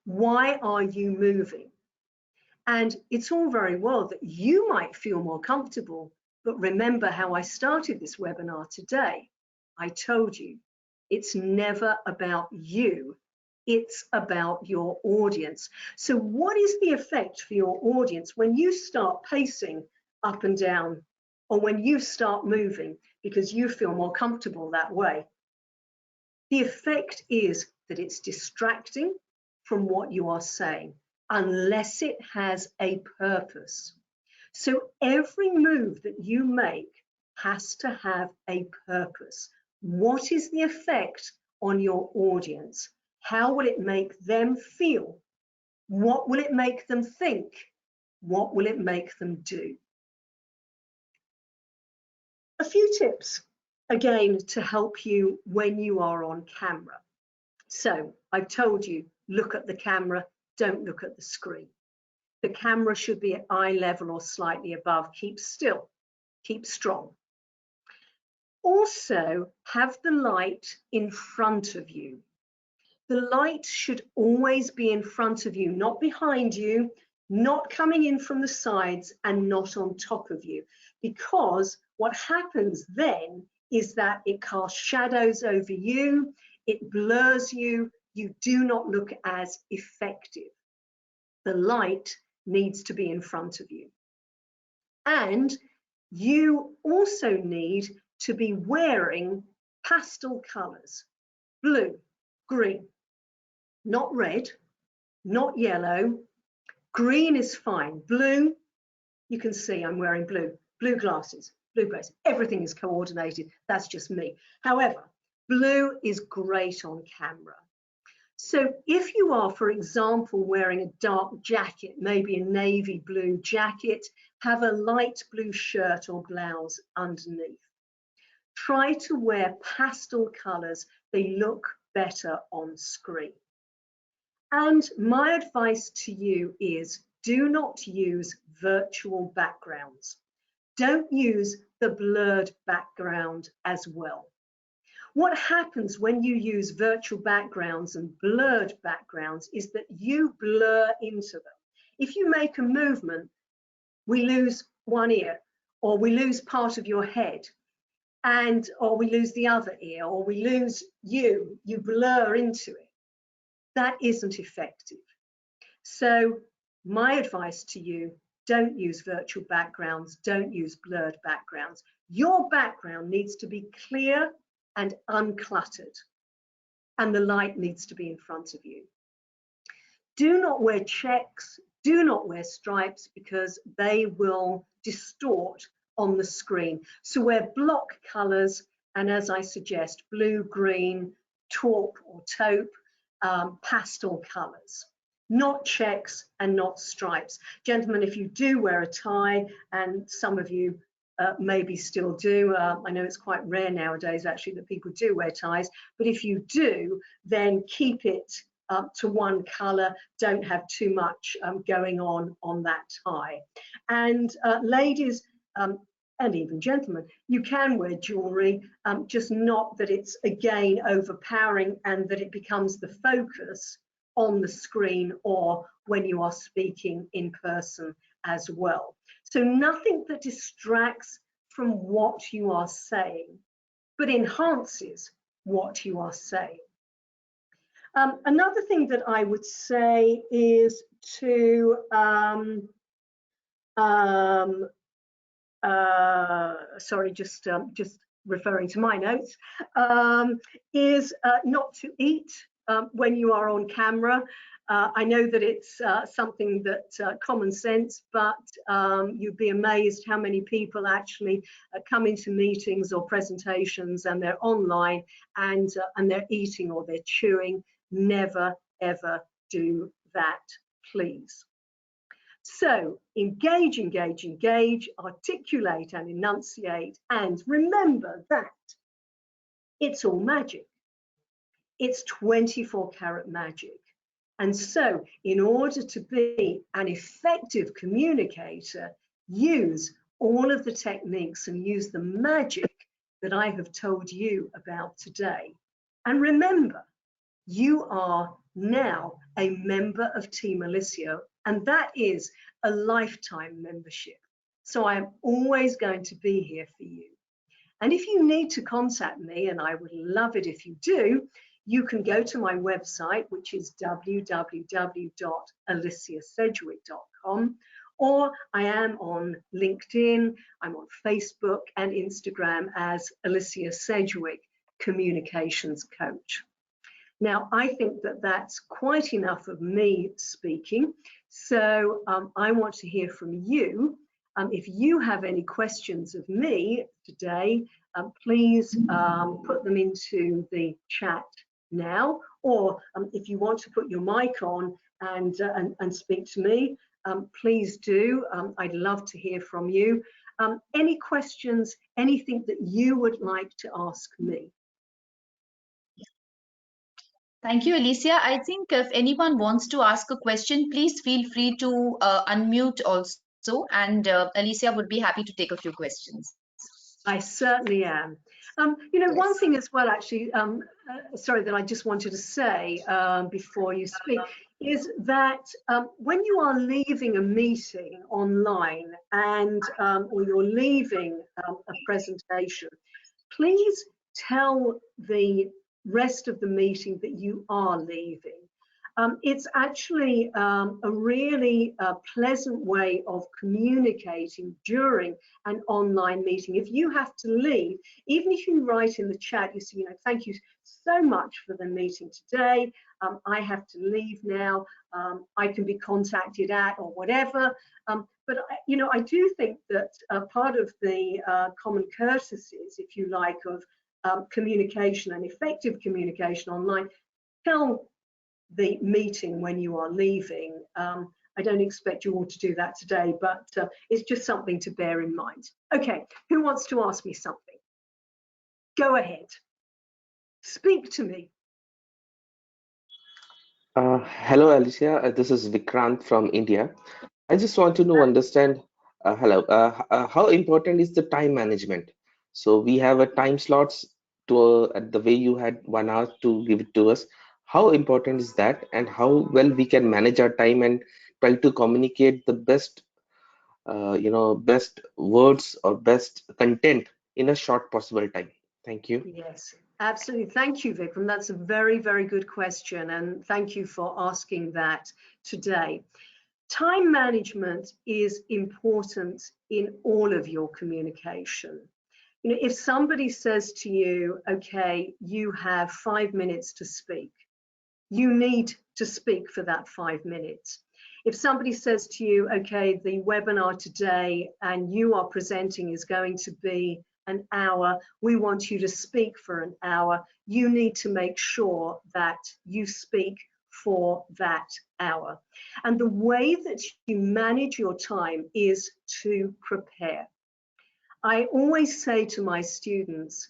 D: Why are you moving? And it's all very well that you might feel more comfortable, but remember how I started this webinar today. I told you, it's never about you, it's about your audience. So what is the effect for your audience when you start pacing up and down, or when you start moving because you feel more comfortable that way? The effect is that it's distracting from what you are saying, unless it has a purpose. So every move that you make has to have a purpose. What is the effect on your audience? How will it make them feel? What will it make them think? What will it make them do? A few tips, again, to help you when you are on camera. So I've told you, look at the camera, don't look at the screen. The camera should be at eye level or slightly above. Keep still, keep strong. Also, have the light in front of you. The light should always be in front of you, not behind you, not coming in from the sides, and not on top of you. Because what happens then is that it casts shadows over you, it blurs you, you do not look as effective. The light needs to be in front of you. And you also need to be wearing pastel colors, blue, green, not red, not yellow. Green is fine. Blue, you can see I'm wearing blue, blue glasses, blue braces. Everything is coordinated. That's just me. However, blue is great on camera. So if you are, for example, wearing a dark jacket, maybe a navy blue jacket, have a light blue shirt or blouse underneath. Try to wear pastel colors. They look better on screen. And my advice to you is, do not use virtual backgrounds. Don't use the blurred background as well. What happens when you use virtual backgrounds and blurred backgrounds is that you blur into them. If you make a movement, we lose one ear, or we lose part of your head, or we lose the other ear, or we lose you blur into it. That isn't effective. So my advice to you, don't use virtual backgrounds, don't use blurred backgrounds. Your background needs to be clear and uncluttered, and the light needs to be in front of you. Do not wear checks, do not wear stripes, because they will distort on the screen. So wear block colors, and as I suggest, blue, green, taupe or taupe, pastel colors, not checks and not stripes. Gentlemen, if you do wear a tie, and some of you maybe still do, I know it's quite rare nowadays actually that people do wear ties, but if you do, then keep it to one color. Don't have too much going on that tie. And ladies, and even gentlemen, you can wear jewelry, just not that it's again overpowering and that it becomes the focus on the screen or when you are speaking in person as well. So nothing that distracts from what you are saying, but enhances what you are saying. Another thing that I would say is to sorry, just referring to my notes, is not to eat when you are on camera. I know that it's something that common sense, but you'd be amazed how many people actually come into meetings or presentations and they're online and they're eating or they're chewing. Never, ever do that, please. So engage, engage, engage, articulate and enunciate, and remember that it's all magic. It's 24 karat magic. And so in order to be an effective communicator, use all of the techniques and use the magic that I have told you about today. And remember, you are now a member of Team Alicia, and that is a lifetime membership. So I am always going to be here for you. And if you need to contact me, and I would love it if you do, you can go to my website, which is www.aliciasedgwick.com, or I am on LinkedIn, I'm on Facebook and Instagram as Alicia Sedgwick, Communications Coach. Now, I think that that's quite enough of me speaking. So I want to hear from you. If you have any questions of me today, please put them into the chat now. Or if you want to put your mic on and speak to me, please do. I'd love to hear from you. Any questions, anything that you would like to ask me?
B: Thank you, Alicia. I think if anyone wants to ask a question, please feel free to unmute also, and Alicia would be happy to take a few questions.
D: I certainly am. You know, one thing as well, actually, sorry, that I just wanted to say before you speak, is that when you are leaving a meeting online and or you're leaving a presentation, please tell the rest of the meeting that you are leaving. It's actually a really pleasant way of communicating during an online meeting. If you have to leave, even if you write in the chat, you say, you know, thank you so much for the meeting today. I have to leave now. I can be contacted at or whatever. But you know, I do think that part of the common courtesies, if you like, of communication and effective communication online, tell the meeting when you are leaving. I don't expect you all to do that today, but it's just something to bear in mind. Okay, who wants to ask me something? Go ahead. Speak to me.
E: Hello, Alicia. This is Vikrant from India. I just want to know, understand, how important is the time management? So we have a time slots to the way you had 1 hour to give it to us. How important is that, and how well we can manage our time and try to communicate the best, best words or best content in a short possible time? Thank you.
D: Yes, absolutely. Thank you, Vikram. That's a very, very good question, and thank you for asking that today. Time management is important in all of your communication. You know, if somebody says to you, okay, you have 5 minutes to speak, you need to speak for that 5 minutes. If somebody says to you, okay, the webinar today and you are presenting is going to be an hour, we want you to speak for an hour, you need to make sure that you speak for that hour. And the way that you manage your time is to prepare. I always say to my students,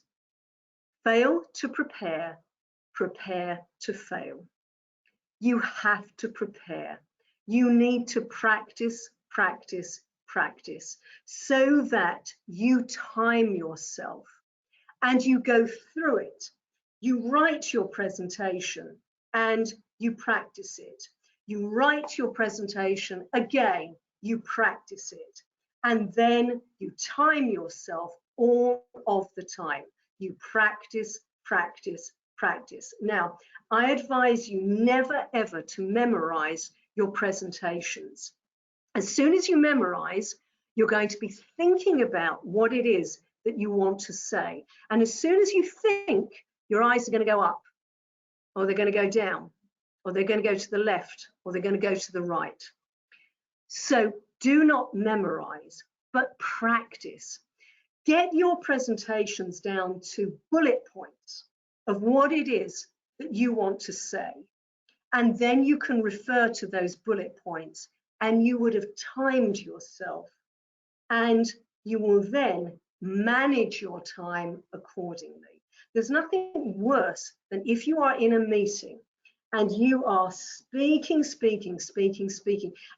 D: fail to prepare, prepare to fail. You have to prepare. You need to practice, practice, practice, so that you time yourself and you go through it. You write your presentation and you practice it. You write your presentation again, you practice it. And then you time yourself all of the time. You practice, practice, practice. Now, I advise you never ever to memorize your presentations. As soon as you memorize, you're going to be thinking about what it is that you want to say. And as soon as you think, your eyes are going to go up, or they're going to go down, or they're going to go to the left, or they're going to go to the right. So do not memorize, but practice. Get your presentations down to bullet points of what it is that you want to say. And then you can refer to those bullet points, and you would have timed yourself, and you will then manage your time accordingly. There's nothing worse than if you are in a meeting and you are speaking,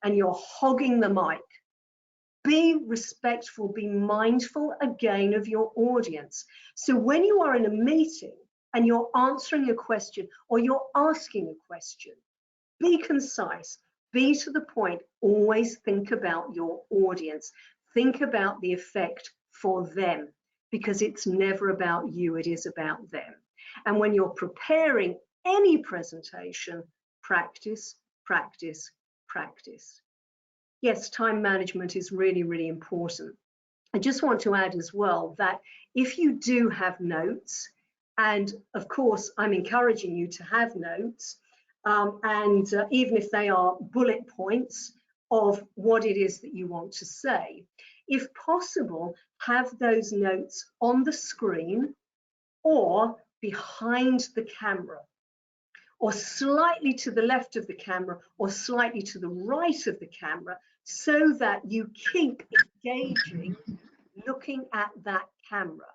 D: and you're hogging the mic. Be respectful, be mindful again of your audience. So when you are in a meeting and you're answering a question or you're asking a question, be concise, be to the point, always think about your audience. Think about the effect for them, because it's never about you, it is about them. And when you're preparing any presentation, practice, practice, practice. Yes, time management is really, really important. I just want to add as well that if you do have notes, and of course I'm encouraging you to have notes, even if they are bullet points of what it is that you want to say, if possible, have those notes on the screen or behind the camera, or slightly to the left of the camera or slightly to the right of the camera, so that you keep engaging, looking at that camera.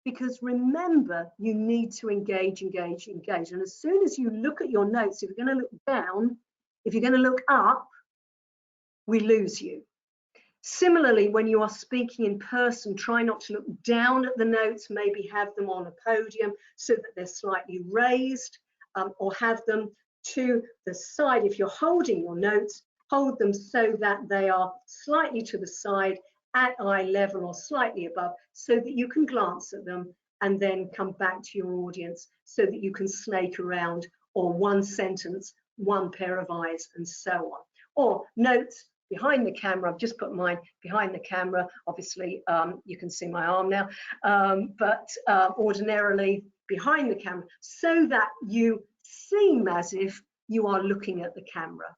D: Because remember, you need to engage. And as soon as you look at your notes, if you're going to look down, if you're going to look up, we lose you. Similarly, when you are speaking in person, try not to look down at the notes, maybe have them on a podium so that they're slightly raised, or have them to the side. If you're holding your notes, hold them so that they are slightly to the side, at eye level or slightly above, so that you can glance at them and then come back to your audience so that you can snake around, or one sentence, one pair of eyes, and so on. Or notes behind the camera. I've just put mine behind the camera. Obviously, you can see my arm now, but ordinarily behind the camera, so that you seem as if you are looking at the camera.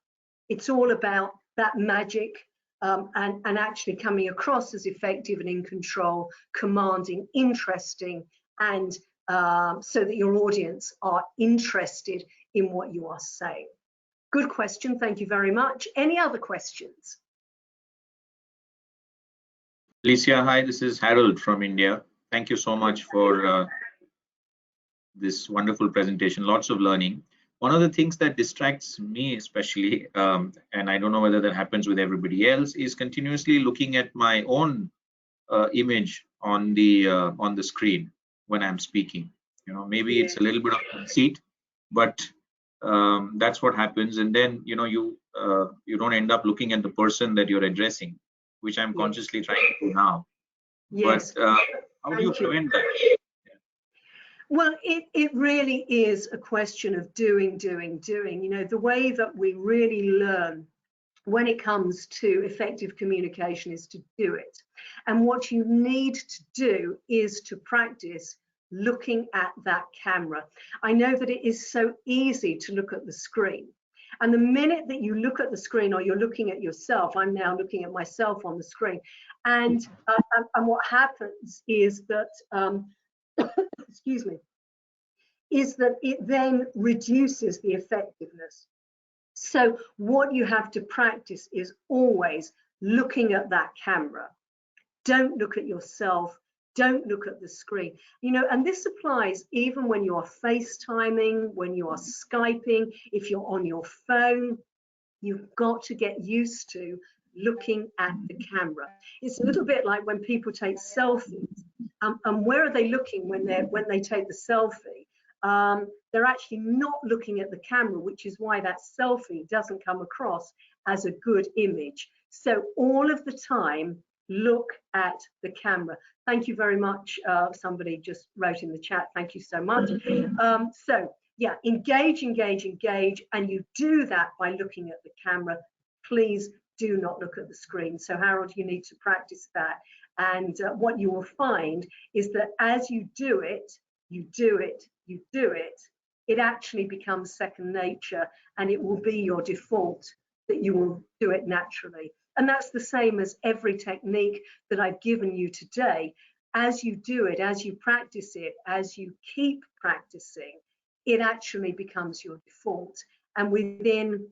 D: It's all about that magic, and actually coming across as effective and in control, commanding, interesting, and so that your audience are interested in what you are saying. Good question, thank you very much. Any other questions?
F: Alicia, hi, this is Harold from India. Thank you so much for this wonderful presentation, lots of learning. One of the things that distracts me especially, and I don't know whether that happens with everybody else, is continuously looking at my own image on the screen when I'm speaking. You know, maybe it's a little bit of conceit, but that's what happens. And then, you know, you don't end up looking at the person that you're addressing, which I'm consciously trying to do now. Yes. But how do you prevent that?
D: Well, it really is a question of doing. You know, the way that we really learn when it comes to effective communication is to do it. And what you need to do is to practice looking at that camera. I know that it is so easy to look at the screen. And the minute that you look at the screen, or you're looking at yourself, I'm now looking at myself on the screen. And what happens is that, excuse me, is that it then reduces the effectiveness. So what you have to practice is always looking at that camera. Don't look at yourself. Don't look at the screen. You know, and this applies even when you are FaceTiming, when you are Skyping, if you're on your phone. You've got to get used to looking at the camera. It's a little bit like when people take selfies. And where are they looking when they take the selfie? They're actually not looking at the camera, which is why that selfie doesn't come across as a good image. So all of the time, look at the camera. Thank you very much. Somebody just wrote in the chat, thank you so much. So yeah, engage, and you do that by looking at the camera. Please do not look at the screen. So Harold, you need to practice that. And what you will find is that as you do it, it actually becomes second nature, and it will be your default that you will do it naturally. And that's the same as every technique that I've given you today. As you do it, as you practice it, as you keep practicing, it actually becomes your default. And within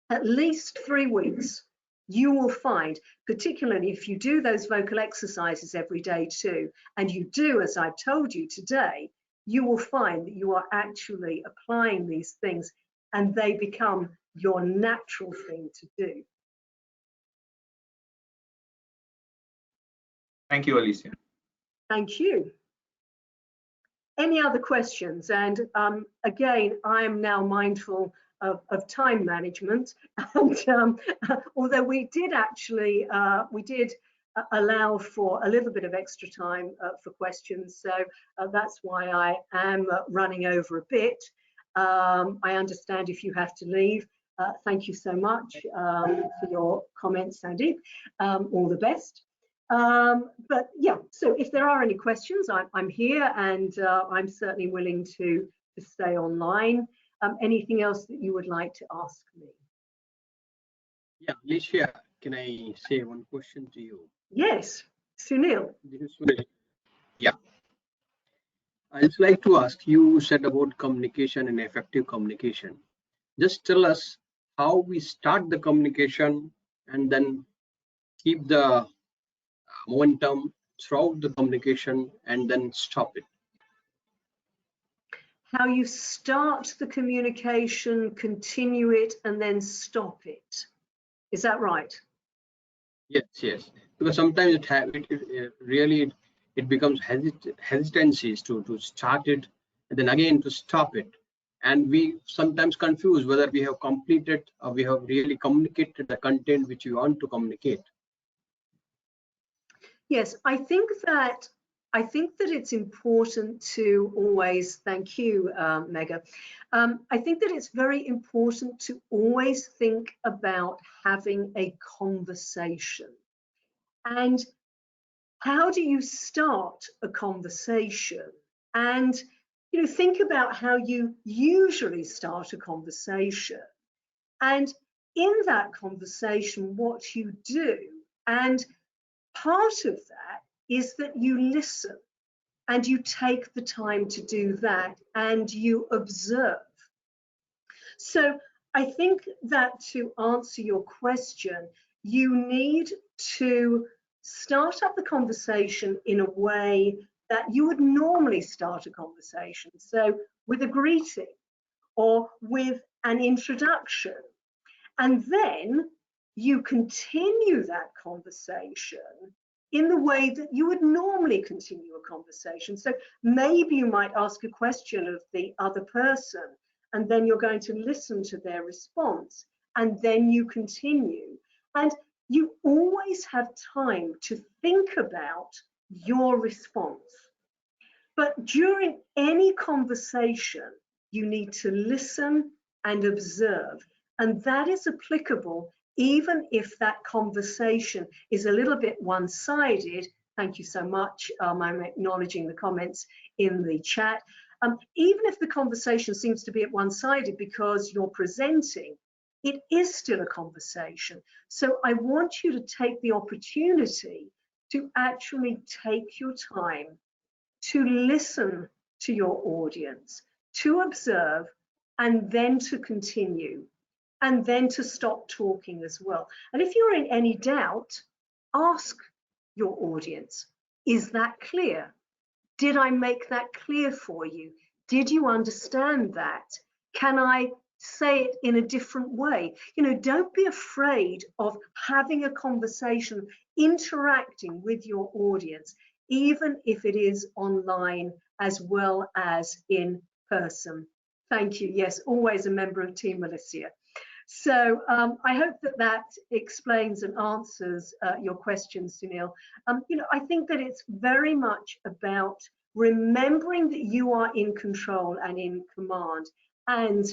D: at least 3 weeks, you will find, particularly if you do those vocal exercises every day too, and you do as I've told you today, you will find that you are actually applying these things and they become your natural thing to do.
F: Thank you, Alicia.
D: Thank you. Any other questions? And again, I'm now mindful of time management. And although we did actually, allow for a little bit of extra time for questions. So that's why I am running over a bit. I understand if you have to leave. Thank you so much for your comments, Sandeep. All the best. But yeah, so if there are any questions, I'm here, and I'm certainly willing to stay online. Anything else that you would like to ask me?
G: Yeah, Alicia, can I say one question to you?
D: Yes, Sunil.
G: This is Sunil. Yeah. I'd just like to ask, you said about communication and effective communication. Just tell us how we start the communication and then keep the momentum throughout the communication and then stop it.
D: How you start the communication, continue it, and then stop it. Is that right?
G: Yes, yes. Because sometimes it really becomes hesitancies to start it and then again to stop it. And we sometimes confuse whether we have completed or we have really communicated the content which we want to communicate.
D: Yes, I think that it's important to always, thank you, Mega. I think that it's very important to always think about having a conversation. And how do you start a conversation? And think about how you usually start a conversation. And in that conversation, what you do. And part of that is that you listen, and you take the time to do that, and you observe. So I think that to answer your question, you need to start up the conversation in a way that you would normally start a conversation. So with a greeting or with an introduction. And then you continue that conversation in the way that you would normally continue a conversation. So maybe you might ask a question of the other person, and then you're going to listen to their response, and then you continue. And you always have time to think about your response. But during any conversation, you need to listen and observe. And that is applicable even if that conversation is a little bit one-sided. Thank you so much. I'm acknowledging the comments in the chat. Even if the conversation seems to be at one-sided because you're presenting, it is still a conversation. So I want you to take the opportunity to actually take your time to listen to your audience, to observe, and then to continue, and then to stop talking as well. And if you're in any doubt, ask your audience, is that clear? Did I make that clear for you? Did you understand that? Can I say it in a different way? Don't be afraid of having a conversation, interacting with your audience, even if it is online as well as in person. Thank you. Yes, always a member of Team Alicia. So I hope that explains and answers your question, Sunil. I think that it's very much about remembering that you are in control and in command, and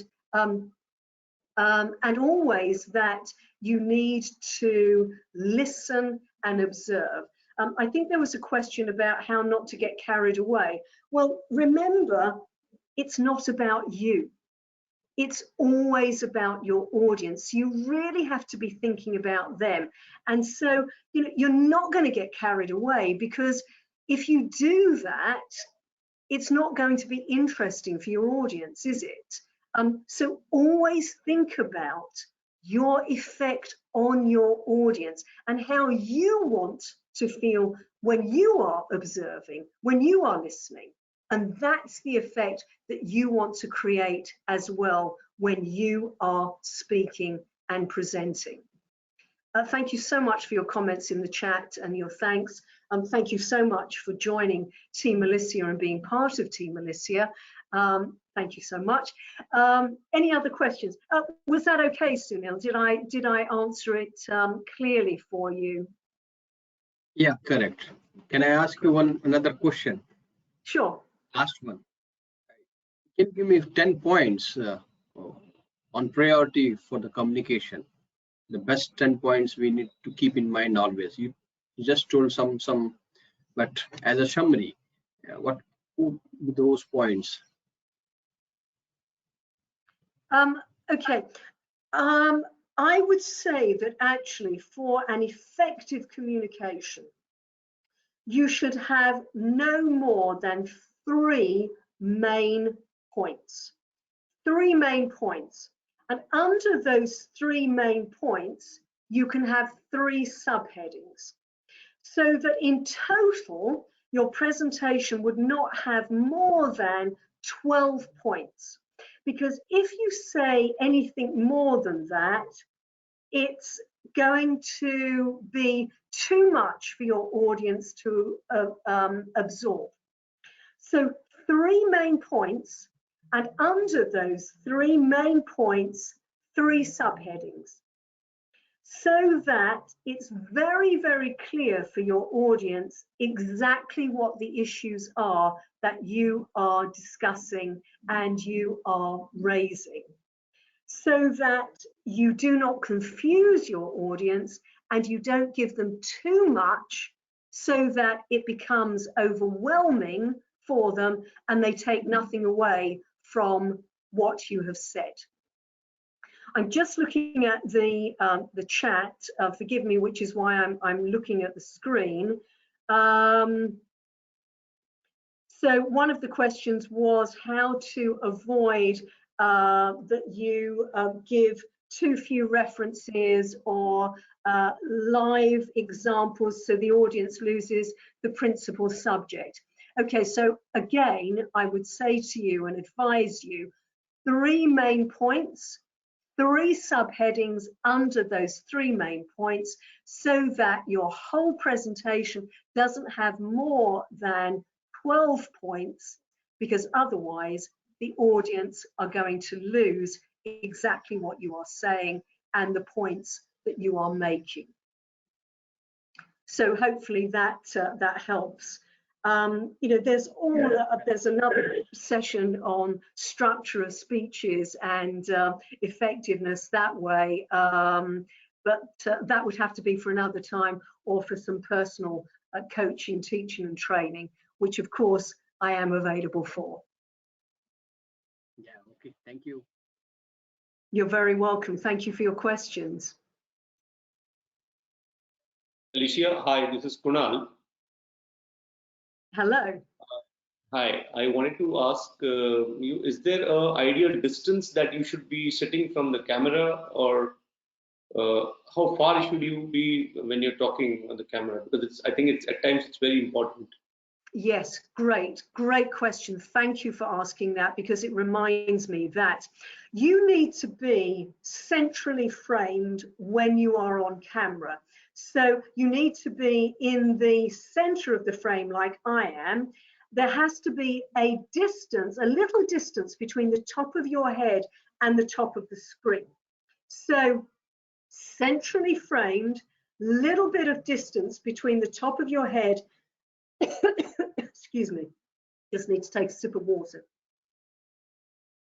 D: always that you need to listen and observe. I think there was a question about how not to get carried away. Well, remember, it's not about you. It's always about your audience. You really have to be thinking about them. And so, you're not going to get carried away, because if you do that, it's not going to be interesting for your audience, is it? So always think about your effect on your audience and how you want to feel when you are observing, when you are listening. And that's the effect that you want to create as well when you are speaking and presenting. Thank you so much for your comments in the chat and your thanks. Thank you so much for joining Team Alicia and being part of Team Alicia. Thank you so much. Any other questions? Was that okay, Sunil? Did I answer it clearly for you?
G: Yeah, correct. Can I ask you another question?
D: Sure.
G: Last one. Can you give me 10 points on priority for the communication? The best 10 points we need to keep in mind always. You just told some, but as a summary, what would be those points?
D: Okay. I would say that actually for an effective communication, you should have no more than 3 main points. 3 main points. And under those 3 main points, you can have 3 subheadings. So that in total, your presentation would not have more than 12 points. Because if you say anything more than that, it's going to be too much for your audience to absorb. So 3 main points, and under those 3 main points, 3 subheadings, so that it's very, very clear for your audience exactly what the issues are that you are discussing and you are raising, so that you do not confuse your audience and you don't give them too much so that it becomes overwhelming for them and they take nothing away from what you have said. I'm just looking at the chat, forgive me, which is why I'm looking at the screen. So one of the questions was how to avoid that you give too few references or live examples so the audience loses the principal subject. Okay, so again, I would say to you and advise you 3 main points, 3 subheadings under those 3 main points so that your whole presentation doesn't have more than 12 points, because otherwise the audience are going to lose exactly what you are saying and the points that you are making. So hopefully that helps. You know, there's another session on structure of speeches and effectiveness that way, but that would have to be for another time or for some personal coaching, teaching and training, which of course I am available for.
G: Yeah, okay, thank you.
D: You're very welcome. Thank you for your questions.
H: Alicia, hi, this is Kunal.
D: Hello.
H: Hi, I wanted to ask you, is there an ideal distance that you should be sitting from the camera, or how far should you be when you're talking on the camera? Because I think at times it's very important.
D: Yes, great question. Thank you for asking that, because it reminds me that you need to be centrally framed when you are on camera. So you need to be in the center of the frame like I am. There has to be a distance, a little distance between the top of your head and the top of the screen. So centrally framed, little bit of distance between the top of your head. Excuse me, just need to take a sip of water.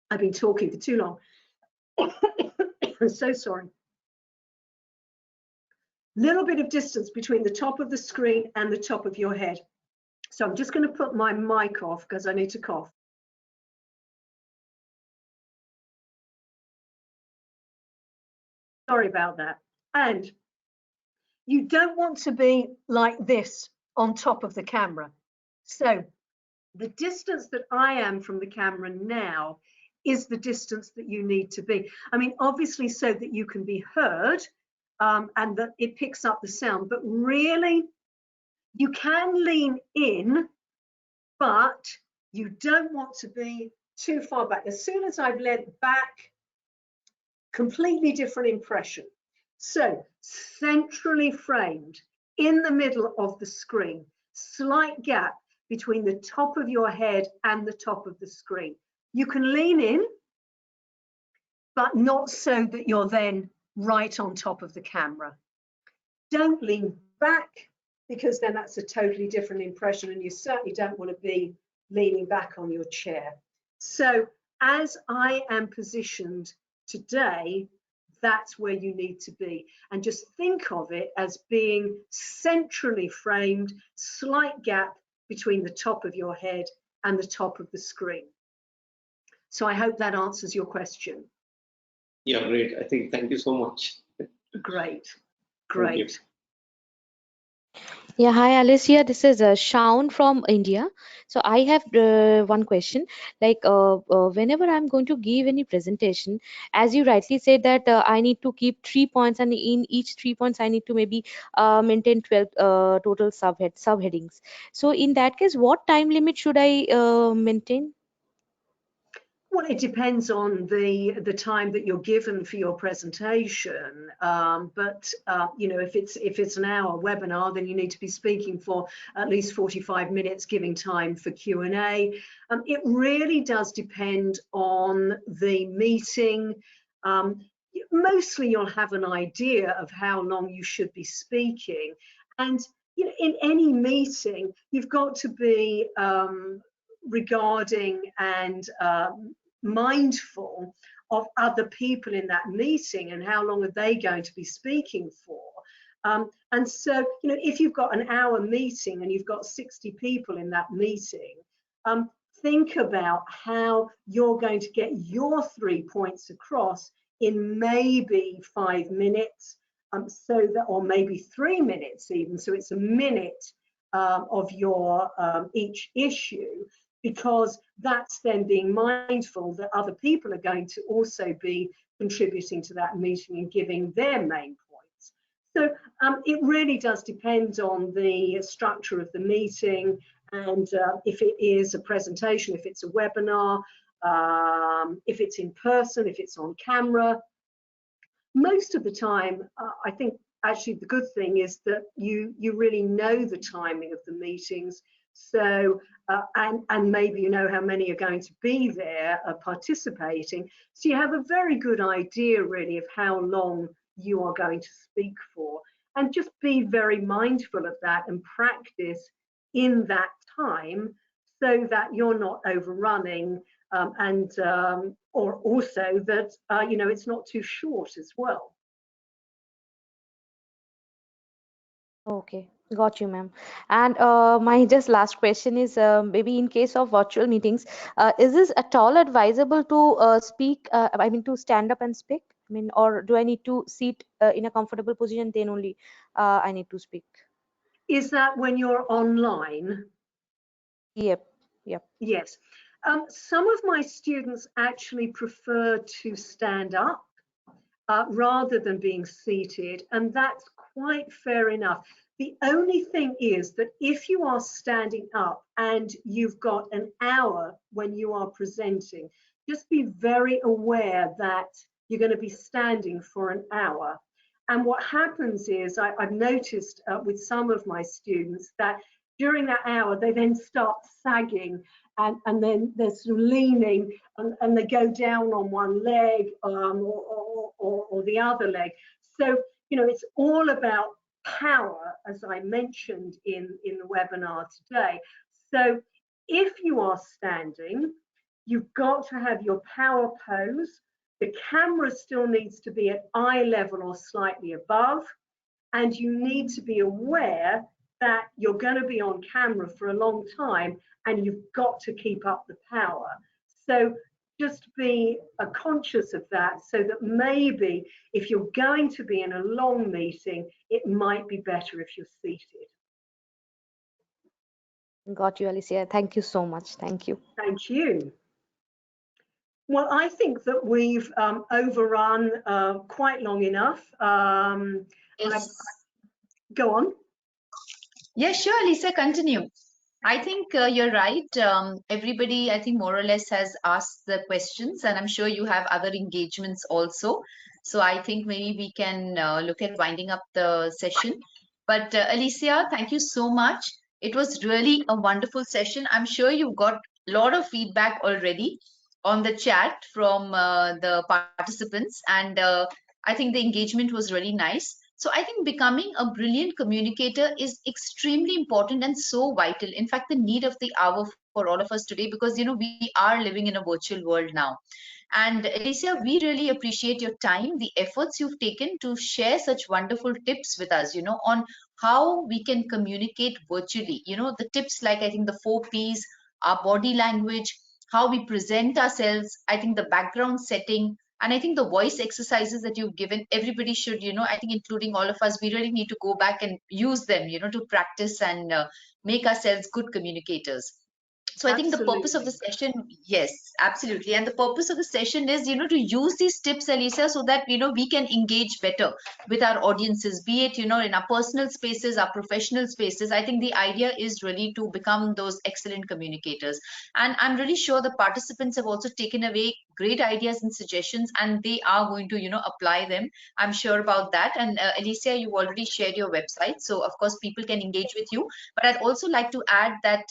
D: I've been talking for too long. I'm so sorry. Little bit of distance between the top of the screen and the top of your head. So I'm just going to put my mic off because I need to cough. Sorry about that. And you don't want to be like this on top of the camera. So the distance that I am from the camera now is the distance that you need to be. I mean, obviously so that you can be heard and that it picks up the sound, but really you can lean in, but You don't want to be too far back. As soon as I've leant back, completely different impression. So centrally framed in the middle of the screen, slight gap between the top of your head and the top of the screen. You can lean in, but not so that you're then right on top of the camera. Don't lean back, because then that's a totally different impression, and you certainly don't want to be leaning back on your chair. So as I am positioned today, that's where you need to be. And just think of it as being centrally framed, slight gap between the top of your head and the top of the screen. So I hope that answers your question.
H: Yeah, great. I think, thank you so much.
D: Great, great.
I: Yeah, hi Alicia. This is Shaun from India. So I have one question. Like, whenever I'm going to give any presentation, as you rightly said that I need to keep 3 points, and in each 3 points I need to maybe maintain 12 total subheadings. So in that case, what time limit should I maintain?
D: Well, it depends on the time that you're given for your presentation. But you know, if it's an hour webinar, then you need to be speaking for at least 45 minutes, giving time for Q&A. It really does depend on the meeting. Mostly, you'll have an idea of how long you should be speaking, and you know, in any meeting, you've got to be regarding and mindful of other people in that meeting and how long are they going to be speaking for. And so, you know, if you've got an hour meeting and you've got 60 people in that meeting, think about how you're going to get your 3 points across in maybe 5 minutes, so that, or maybe 3 minutes even, so it's a minute of your each issue, because that's then being mindful that other people are going to also be contributing to that meeting and giving their main points. So it really does depend on the structure of the meeting, and if it is a presentation, if it's a webinar, if it's in person, if it's on camera. Most of the time, I think actually the good thing is that you really know the timing of the meetings. So, and maybe you know how many are going to be there participating. So you have a very good idea really of how long you are going to speak for. And just be very mindful of that and practice in that time so that you're not overrunning, or also that, you know, it's not too short as well.
I: Okay, got you, ma'am. And my just last question is, maybe in case of virtual meetings, is this at all advisable to speak? I mean, to stand up and speak? I mean, or do I need to sit in a comfortable position? Then only I need to speak.
D: Is that when you're online?
I: Yep, yep.
D: Yes. Some of my students actually prefer to stand up rather than being seated, and that's quite fair enough. The only thing is that if you are standing up and you've got an hour when you are presenting, just be very aware that you're going to be standing for an hour. And what happens is, I've noticed with some of my students that during that hour, they then start sagging, and then they're sort of leaning, and they go down on one leg or the other leg. So, you know, it's all about power, as I mentioned in the webinar today. So if you are standing, you've got to have your power pose. The camera still needs to be at eye level or slightly above, and you need to be aware that you're going to be on camera for a long time and you've got to keep up the power. So just be conscious of that, so that maybe if you're going to be in a long meeting, it might be better if you're seated.
I: Got you, Alicia. Thank you so much. Thank you.
D: Thank you. Well, I think that we've overrun quite long enough.
B: Yes.
D: Go on.
B: Yeah, sure, Lisa, continue. I think you're right. Everybody, I think, more or less has asked the questions, and I'm sure you have other engagements also. So I think maybe we can look at winding up the session. But Alicia, thank you so much. It was really a wonderful session. I'm sure you got a lot of feedback already on the chat from the participants, and I think the engagement was really nice. So I think becoming a brilliant communicator is extremely important and so vital. In fact, the need of the hour for all of us today, because we are living in a virtual world now. And Alicia, we really appreciate your time, the efforts you've taken to share such wonderful tips with us, on how we can communicate virtually. The tips like, I think, the 4 Ps, our body language, how we present ourselves, I think the background setting, and I think the voice exercises that you've given, everybody should, I think, including all of us, we really need to go back and use them, to practice and make ourselves good communicators. So I think the purpose of the session, yes, absolutely. And the purpose of the session is, to use these tips, Alicia, so that, we can engage better with our audiences, be it, in our personal spaces, our professional spaces. I think the idea is really to become those excellent communicators. And I'm really sure the participants have also taken away great ideas and suggestions, and they are going to, apply them. I'm sure about that. And Alicia, you already shared your website. So of course, people can engage with you. But I'd also like to add that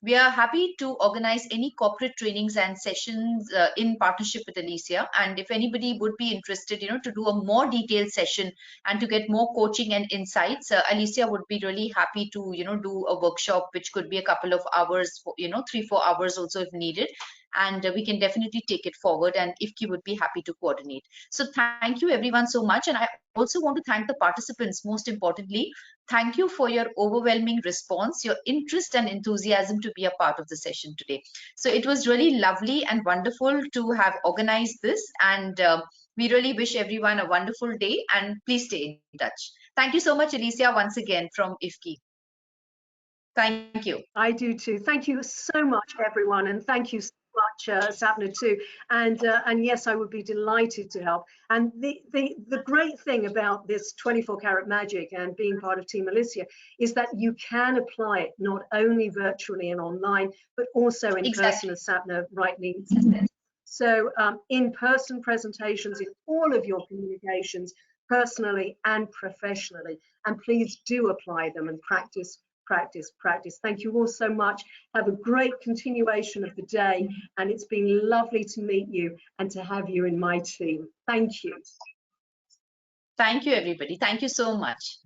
B: we are happy to organize any corporate trainings and sessions in partnership with Alicia. And if anybody would be interested, to do a more detailed session and to get more coaching and insights, Alicia would be really happy to, do a workshop, which could be a couple of hours, 3-4 hours also if needed. And we can definitely take it forward. And IFCCI would be happy to coordinate. So thank you everyone so much. And I also want to thank the participants, most importantly. Thank you for your overwhelming response, your interest and enthusiasm to be a part of the session today. So it was really lovely and wonderful to have organized this. And we really wish everyone a wonderful day, and please stay in touch. Thank you so much, Alicia, once again from IFCCI. Thank you.
D: I do too. Thank you so much, everyone. And thank you so much, Sapna, too. And yes, I would be delighted to help. And the great thing about this 24-karat magic and being part of Team Alicia is that you can apply it not only virtually and online, but also in person, as Sapna rightly said. So in-person presentations in all of your communications, personally and professionally. And please do apply them and practice. Thank you all so much. Have a great continuation of the day, and it's been lovely to meet you and to have you in my team. Thank you.
B: Thank you, everybody. Thank you so much.